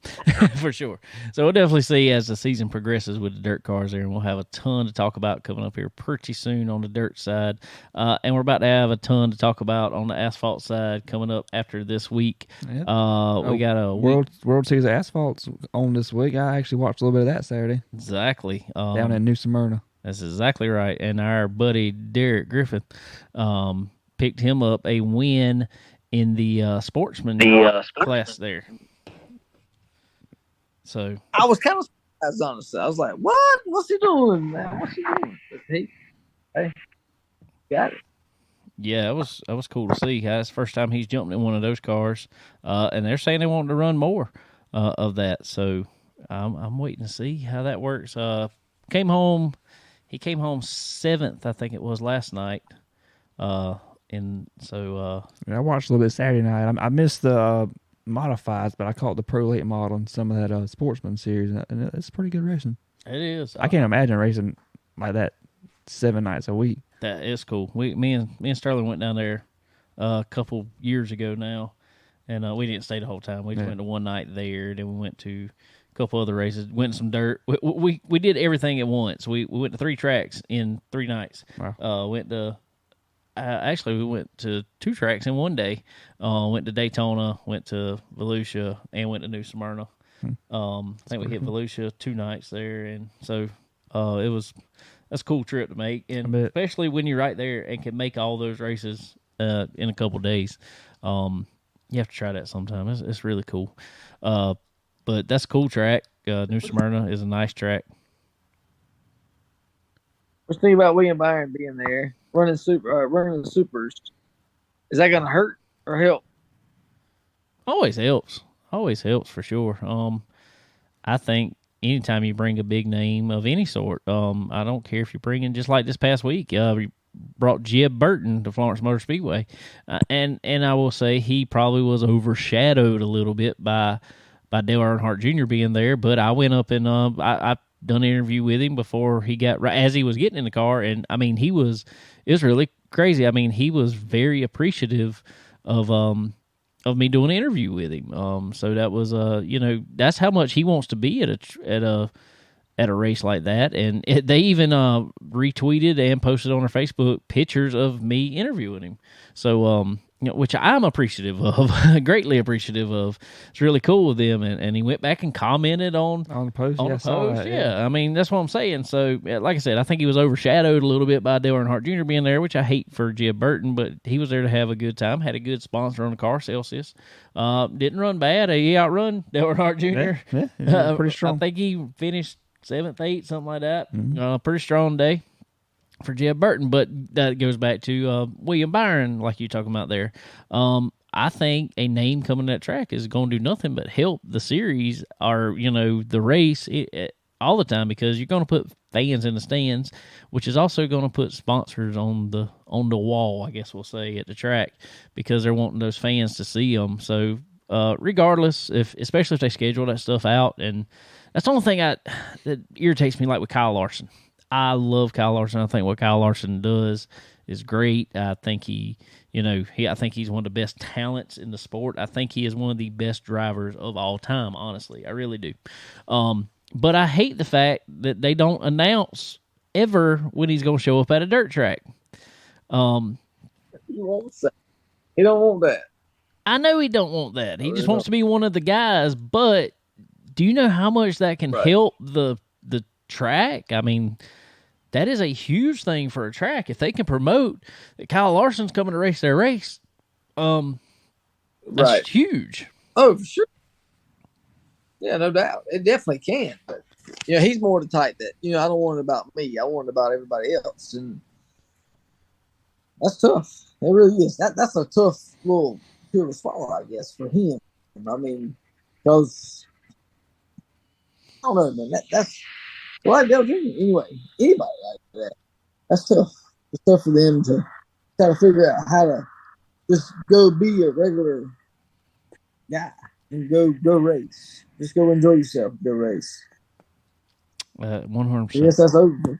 for sure. So we'll definitely see as the season progresses with the dirt cars there, and we'll have a ton to talk about coming up here pretty soon on the dirt side. And we're about to have a ton to talk about on the asphalt side coming up after this week. Yep. We got a World Series of Asphalt's on this week. I actually watched a little bit of that Saturday. Exactly. Down in New Smyrna. That's exactly right. And our buddy Derek Griffith picked him up a win in the sportsman class there. So I was kind of surprised, honestly. I was like, "What? What's he doing, man? What's he doing?" Hey, got it. Yeah, it was cool to see. That's the first time he's jumped in one of those cars, and they're saying they want to run more of that. So I'm waiting to see how that works. He came home 7th, I think it was last night. And so I watched a little bit Saturday night. I missed the modifieds, but I caught the Pro Late model and some of that Sportsman series, and it's pretty good racing. it is. I can't imagine racing like that 7 nights a week. That is cool. Me and Sterling went down there a couple years ago now, and we didn't stay the whole time. We just went to one night there, then we went to a couple other races, went to some dirt. We did everything at once. We went to 3 tracks in 3 nights. Wow. Actually, we went to 2 tracks in one day. Went to Daytona, went to Volusia, and went to New Smyrna. I think we hit Volusia 2 nights there, and so that's a cool trip to make, and especially when you're right there and can make all those races in a couple days. You have to try that sometime. It's really cool. But that's a cool track. New Smyrna is a nice track. What's the thing about William Byron being there, running the supers? Is that going to hurt or help? Always helps. Always helps for sure. I think anytime you bring a big name of any sort, I don't care if you're bringing, just like this past week, we brought Jeb Burton to Florence Motor Speedway, and I will say he probably was overshadowed a little bit by Dale Earnhardt Jr. being there. But I went up and I done an interview with him before he got as he was getting in the car, and I mean it was really crazy. I mean he was very appreciative of me doing an interview with him. So that was that's how much he wants to be at a race like that. And they even retweeted and posted on their Facebook pictures of me interviewing him. So which I'm appreciative of, greatly appreciative of. It's really cool with them, and he went back and commented on the post. On the post, yeah. I mean, that's what I'm saying. So, like I said, I think he was overshadowed a little bit by Dale Earnhardt Jr. being there, which I hate for Jeb Burton, but he was there to have a good time. Had a good sponsor on the car, Celsius. Didn't run bad. He outrun Dale Earnhardt Jr. Yeah, pretty strong. I think he finished 7th, 8th, something like that. Mm-hmm. Pretty strong day for Jeb Burton, but that goes back to William Byron, like you're talking about there. I think a name coming to that track is going to do nothing but help the series or, the race all the time, because you're going to put fans in the stands, which is also going to put sponsors on the wall, I guess we'll say, at the track, because they're wanting those fans to see them. So regardless, especially if they schedule that stuff out, and that's the only thing that irritates me, like with Kyle Larson. I love Kyle Larson. I think what Kyle Larson does is great. I think I think he's one of the best talents in the sport. I think he is one of the best drivers of all time, honestly. I really do. But I hate the fact that they don't announce ever when he's going to show up at a dirt track. He won't say. He don't want that. I know he don't want that. He just wants to be one of the guys, but do you know how much that can help the track? I mean, that is a huge thing for a track. If they can promote that Kyle Larson's coming to race their race, that's huge. Oh, for sure. Yeah, no doubt. It definitely can. But he's more the type that, I don't want it about me. I want it about everybody else. And that's tough. It really is. That's a tough little pill to swallow, I guess, for him. I mean, because I don't know, man. That's like Dale Jr. Anyway, anybody like that. That's tough. It's tough for them to try to figure out how to just go be a regular guy and go race. Just go enjoy yourself. Go race. 100%. Yes, that's over.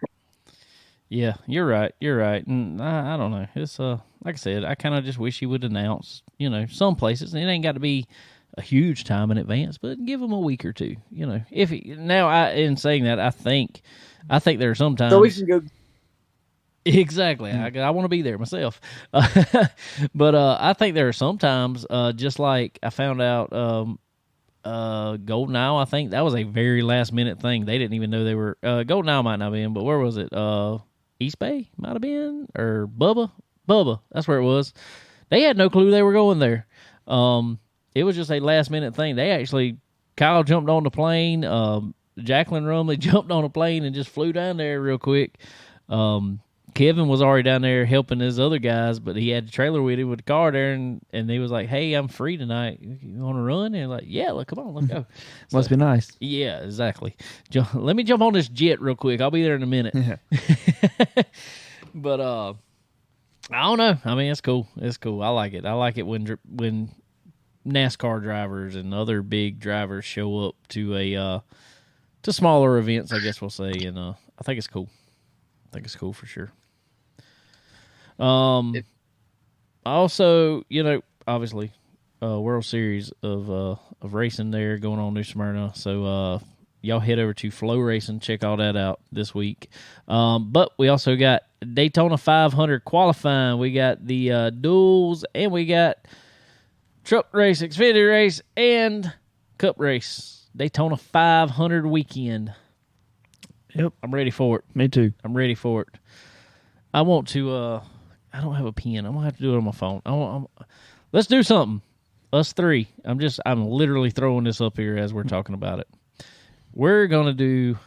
Yeah, you're right. You're right. And I don't know. It's like I said, I kind of just wish he would announce, some places. And it ain't got to be a huge time in advance, but give him a week or two. In saying that, I think there are some times. So we can go. Exactly. I want to be there myself. But I think there are sometimes, just like I found out Golden Isle, I think that was a very last minute thing. They didn't even know they were Golden Isle might not have been, but where was it? East Bay might have been, or Bubba, that's where it was. They had no clue they were going there. It was just a last minute thing. They actually, Kyle jumped on the plane, Jacqueline Rumley jumped on a plane and just flew down there real quick. Kevin was already down there helping his other guys, but he had the trailer with him with the car there, and he was like, "Hey, I'm free tonight. You want to run?" And like, "Yeah, come on, let's go." So, Must be nice. Yeah, exactly. Let me jump on this jet real quick. I'll be there in a minute. Yeah. But I don't know. I mean, it's cool. It's cool. I like it. I like it when NASCAR drivers and other big drivers show up to smaller events, I guess we'll say, and I think it's cool. I think it's cool for sure. Also, obviously, World Series of racing there going on in New Smyrna. So y'all head over to Flow Racing, check all that out this week. But we also got Daytona 500 qualifying. We got the duels, and we got truck race, Xfinity race, and Cup race. Daytona 500 weekend. Yep, I'm ready for it. Me too. I'm ready for it. I want to. I don't have a pen. I'm gonna have to do it on my phone. Let's do something. Us three. I'm literally throwing this up here as we're talking about it. We're gonna do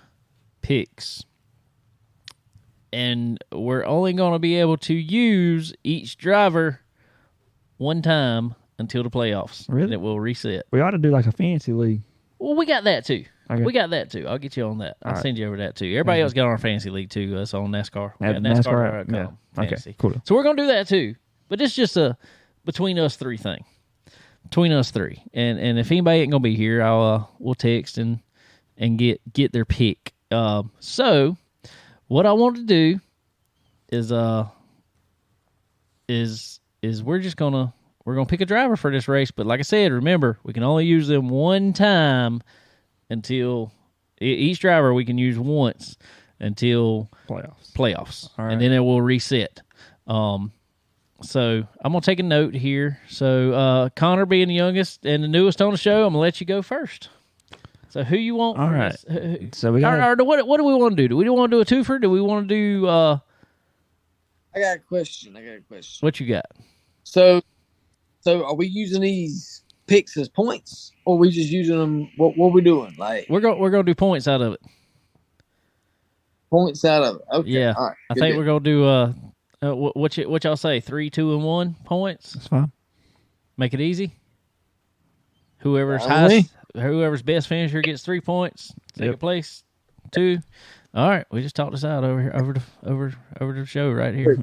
picks, and we're only gonna be able to use each driver one time until the playoffs. Really? And it will reset. We ought to do like a fantasy league. Well, we got that too. Okay. We got that too. I'll get you on that. I'll right. send you over that too. Everybody else got on our fantasy league too. That's on NASCAR. We got At NASCAR. yeah. Fantasy. Okay, cool. So we're gonna do that too. But it's just a between us three thing. Between us three. And if anybody ain't gonna be here, we'll text and get their pick. So what I want to do is we're gonna pick a driver for this race. But like I said, remember, we can only use them one time until each driver we can use once until playoffs. All right. And then it will reset. So I'm gonna take a note here. So Connor, being the youngest and the newest on the show, I'm gonna let you go first. So who you want? All right. So we got. What do we want to do? Do we want to do a twofer? Do we want to do? I got a question. What you got? So are we using these picks as points, or are we just using them? What we doing? Like we're gonna do points out of it. Points out of it. Okay. Yeah. All right. I think we're gonna do what y'all say? 3, 2, and 1 points. That's fine. Make it easy. Whoever's best finisher gets 3 points. Second place, 2. All right, we just talked this out over here, over the show right here.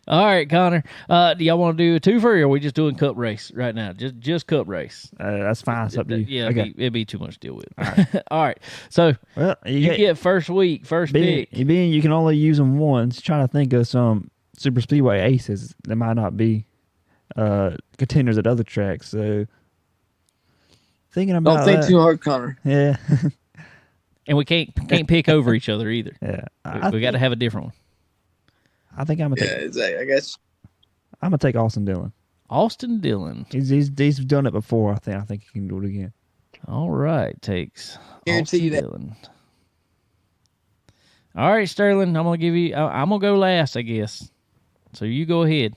All right, Connor. Do y'all want to do a twofer, or are we just doing cup race right now? Just cup race. That's fine. It's up to you. Yeah, okay. it'd be too much to deal with. All right. All right. So you get first pick. Being you can only use them once. Trying to think of some super speedway aces that might not be contenders at other tracks. So thinking about don't think too hard, Connor. Yeah. And we can't pick over each other either. Yeah, we got to have a different one. I think I'm gonna take. Yeah, exactly. I guess I'm gonna take Austin Dillon. Austin Dillon. He's done it before. I think he can do it again. All right, takes Guarantee Austin that. Dillon. All right, Sterling. I'm gonna give you. I'm gonna go last, I guess. So you go ahead.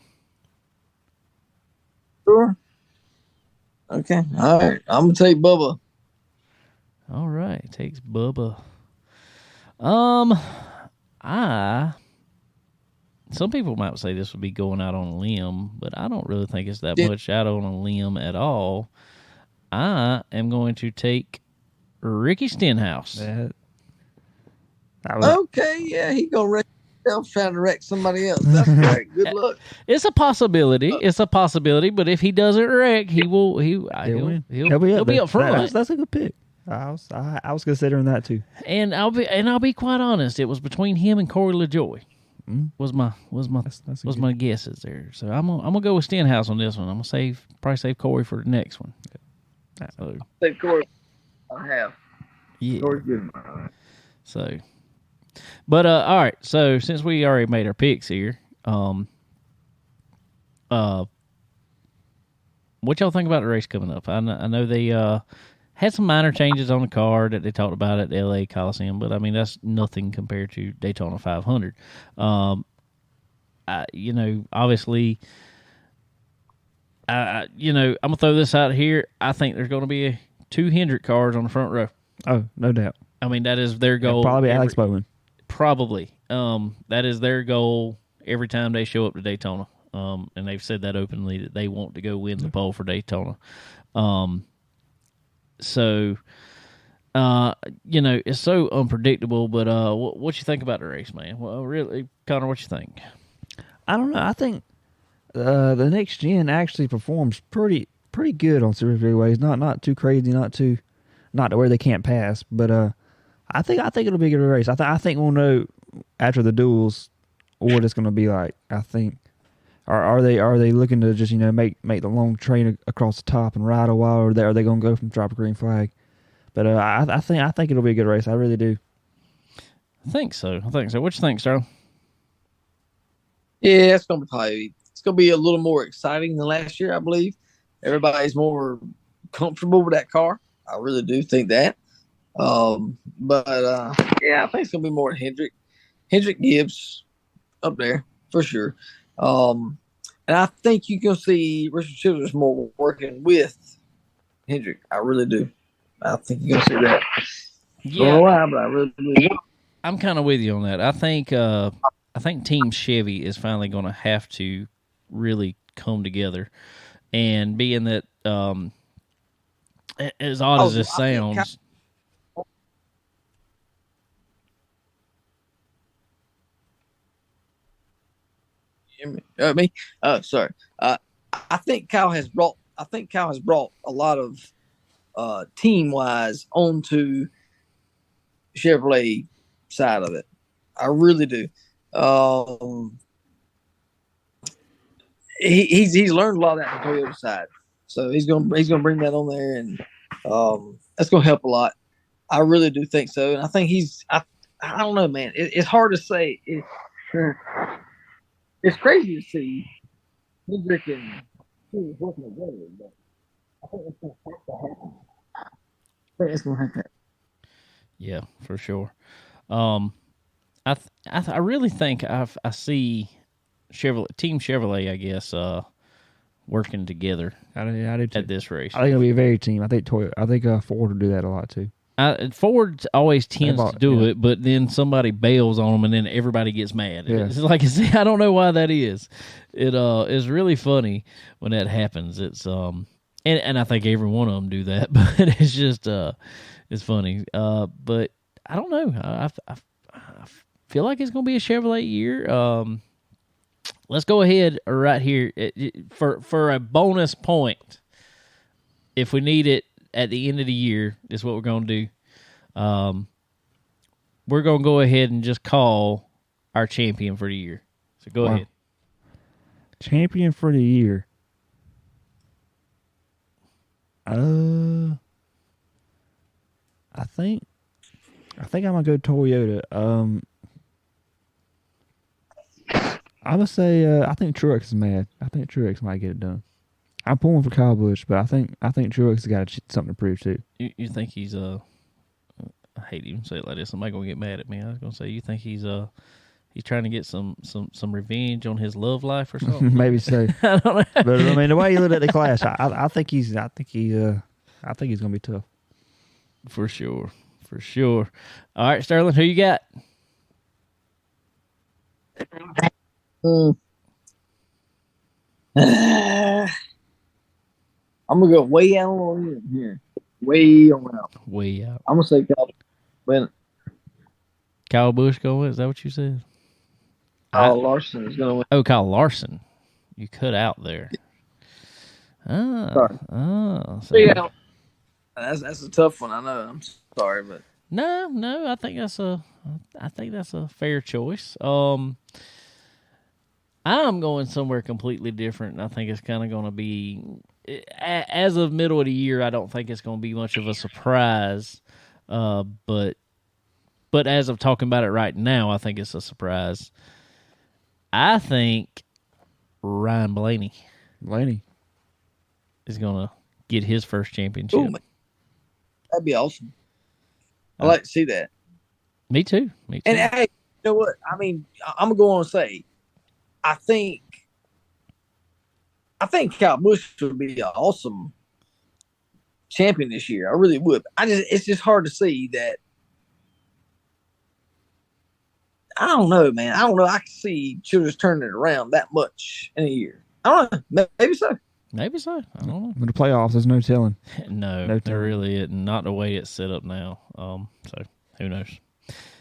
Sure. Okay. All right. I'm gonna take Bubba. All right, takes Bubba. Some people might say this would be going out on a limb, but I don't really think it's that much out on a limb at all. I am going to take Ricky Stenhouse. Okay, yeah, he gonna wreck himself trying to wreck somebody else. That's great. Good luck. It's a possibility. But if he doesn't wreck, he'll be up front. That's a good pick. I was considering that too. And I'll be quite honest. It was between him and Corey LaJoy. Was my guesses there. So I'm gonna go with Stenhouse on this one. I'm gonna probably save Corey for the next one. So, Save Corey. I have. Yeah. Corey's good. So, but all right. So since we already made our picks here, what y'all think about the race coming up? I know they had some minor changes on the car that they talked about at the LA Coliseum, but I mean that's nothing compared to Daytona 500. Obviously, I'm gonna throw this out here. I think there's going to be 2 Hendrick cars on the front row. Oh, no doubt. I mean that is their goal. Probably Alex Bowman. Probably. That is their goal every time they show up to Daytona. And they've said that openly that they want to go win the pole for Daytona. So, it's so unpredictable. But what you think about the race, man? Well, really, Connor, what you think? I don't know. I think the next gen actually performs pretty good on super freeways. Not too crazy, not to where they can't pass. But I think it'll be a good race. I think we'll know after the duels what it's going to be like. I think. Are they looking to just make the long train across the top and ride a while, or are they going to go from drop a green flag? But I think it'll be a good race. I really do. I think so. What you think, Sterling? Yeah, it's gonna be a little more exciting than last year, I believe. Everybody's comfortable with that car. I really do think that. Yeah, I think it's gonna be more Hendrick. Hendrick Gibbs up there for sure. And I think you're going to see Richard Childress more working with Hendrick. I really do. I think you're going to see that. Yeah. Don't know why, but I really do. I'm kind of with you on that. I think Team Chevy is finally going to have to really come together. And being that, as odd as this sounds... Me? Sorry. I think Kyle has brought a lot of team wise onto Chevrolet side of it. I really do. He's learned a lot of that from Toyota side, so he's gonna bring that on there, and that's gonna help a lot. I really do think so, and I think I don't know, man. It's hard to say. It's crazy to see Hendrick and Stewart working together, but I think it's going to have to happen. Yeah, for sure. I really think I see Team Chevrolet, I guess, working together. I do too. At this race. I think it'll be a very team. I think Ford will do that a lot too. Ford always tends to do it, but then somebody bails on them, and then everybody gets mad. Yeah. It's like I don't know why that is. It is really funny when that happens. It's and I think every one of them do that, but it's just it's funny. But I don't know. I feel like it's going to be a Chevrolet year. Let's go ahead right here for a bonus point. If we need it at the end of the year, is what we're going to do. We're going to go ahead and just call our champion for the year. So go ahead. Champion for the year. I think I'm gonna go Toyota. I'm gonna say I think Truex is mad. I think Truex might get it done. I'm pulling for Kyle Busch, but I think Truex has got something to prove too. You think he's I hate to even say it like this. Somebody gonna get mad at me. I was gonna say you think he's trying to get some revenge on his love life or something. Maybe so. I don't know. But I mean, the way he looked at the clash, I think he's gonna be tough. For sure. All right, Sterling, who you got? I'm gonna go way out on here. Way on out. Way out. I'm gonna say Kyle Busch going? Is that what you said? Kyle Larson is gonna win. Oh, Kyle Larson. You cut out there. Sorry. So. Yeah, that's a tough one. I know. I'm sorry, but no. I think that's a fair choice. I'm going somewhere completely different. I think it's kind of going to be, as of middle of the year, I don't think it's going to be much of a surprise. But as of talking about it right now, I think it's a surprise. I think Ryan Blaney is going to get his first championship. Ooh, that'd be awesome. I'd like to see that. Me too. And hey, you know what? I mean, I'm gonna go on and say, I think Kyle Busch would be an awesome champion this year. I really would. It's just hard to see that. I don't know, man. I don't know. I can see Childress turning it around that much in a year. I don't know. Maybe so. I don't know. With the playoffs, there's no telling. No, there really isn't. Not the way it's set up now. So who knows?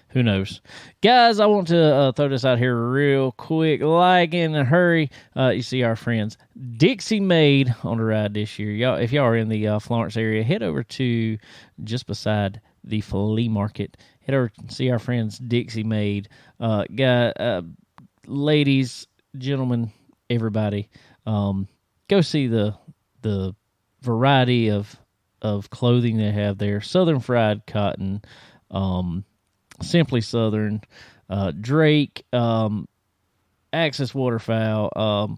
Who knows? Guys, I want to throw this out here real quick. Like in a hurry. You see our friends Dixie Made on the ride this year. Y'all, if y'all are in the Florence area, head over to just beside the flea market. Head over and see our friends Dixie Made. Ladies, gentlemen, everybody. Go see the variety of clothing they have there. Southern Fried Cotton, Simply Southern, Drake, Axis Waterfowl.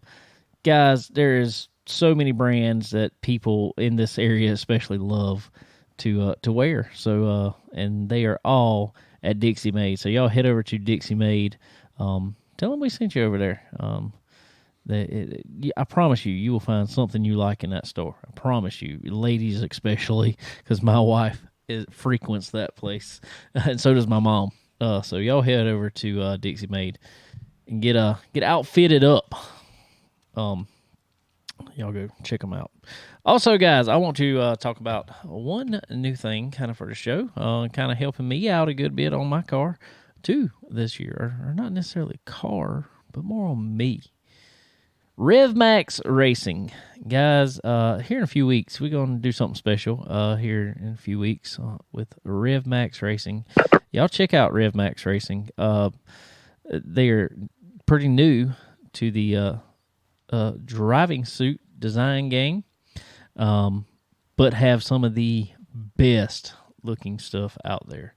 Guys, there is so many brands that people in this area especially love to wear. So and they are all at Dixie Made. So y'all head over to Dixie Made. Tell them we sent you over there. I promise you will find something you like in that store. I promise you, ladies especially, because my wife frequents that place, and so does my mom. So y'all head over to Dixie Made and get outfitted up. Y'all go check them out. Also, guys, I want to talk about one new thing, kind of for the show, kind of helping me out a good bit on my car too this year, or not necessarily car, but more on me. RevMax Racing. Guys, here in a few weeks, we're going to do something special here in a few weeks with RevMax Racing. Y'all check out RevMax Racing. They're pretty new to the driving suit design game, but have some of the best looking stuff out there.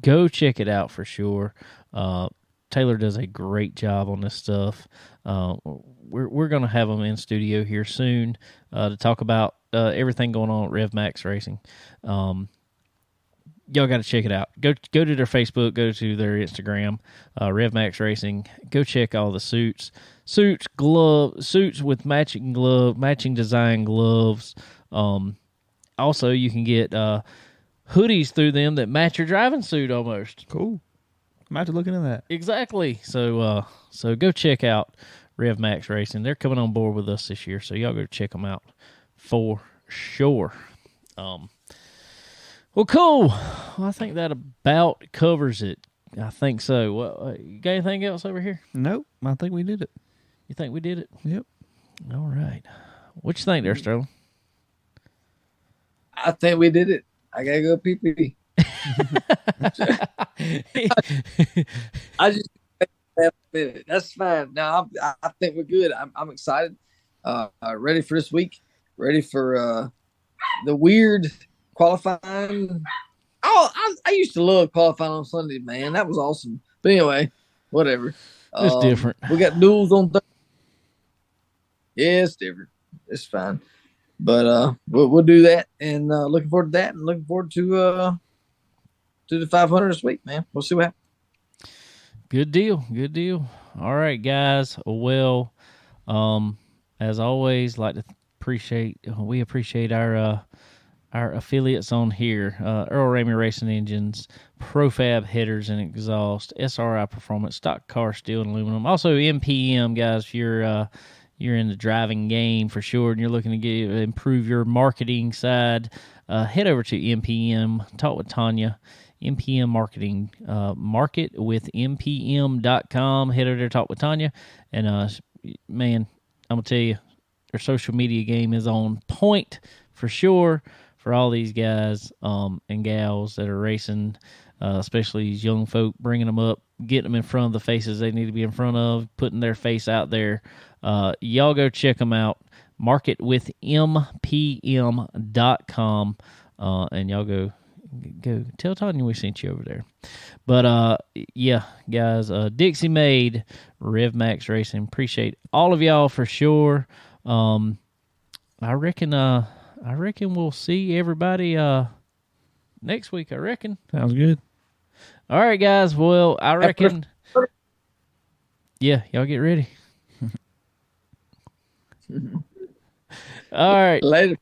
Go check it out for sure. Taylor does a great job on this stuff. We're going to have them in studio here soon to talk about everything going on at RevMax Racing. Y'all got to check it out. Go to their Facebook, go to their Instagram, RevMax Racing. Go check all the suits, suits with matching design gloves. Also, you can get hoodies through them that match your driving suit almost. Cool. I'm out to looking at that. Exactly. So go check out RevMax Racing. They're coming on board with us this year, so y'all go check them out for sure. Well, cool. Well, I think that about covers it. I think so. Well, you got anything else over here? Nope. I think we did it. You think we did it? Yep. All right. What you think there, Sterling? I think we did it. I gotta go pee. I just that's fine. Now I think we're good. I'm excited. Ready for this week. Ready for the weird qualifying. Oh, I used to love qualifying on Sunday, man. That was awesome. But anyway, whatever. It's different. We got duels on Thursday. Yeah, it's different. It's fine. But we'll do that, and looking forward to that, and looking forward to the 500 this week, man. We'll see what happens. Good deal. All right, guys. Well, as always, we appreciate our our affiliates on here: Earl Ramey Racing Engines, Profab Headers and Exhaust, SRI Performance, Stock Car Steel and Aluminum. Also MPM, guys. If you're in the driving game for sure, and you're looking to improve your marketing side, head over to MPM. Talk with Tanya. MPM Marketing, marketwithmpm.com. Head over there, talk with Tanya. And, man, I'm going to tell you, their social media game is on point for sure for all these guys and gals that are racing, especially these young folk, bringing them up, getting them in front of the faces they need to be in front of, putting their face out there. Y'all go check them out, marketwithmpm.com, and y'all go tell Tanya we sent you over there. But yeah, guys, Dixie Made, Rev Max Racing, appreciate all of y'all for sure. I reckon we'll see everybody next week. I reckon. Sounds good. All right, guys. Well, I reckon. Yeah, y'all get ready. All right. Later.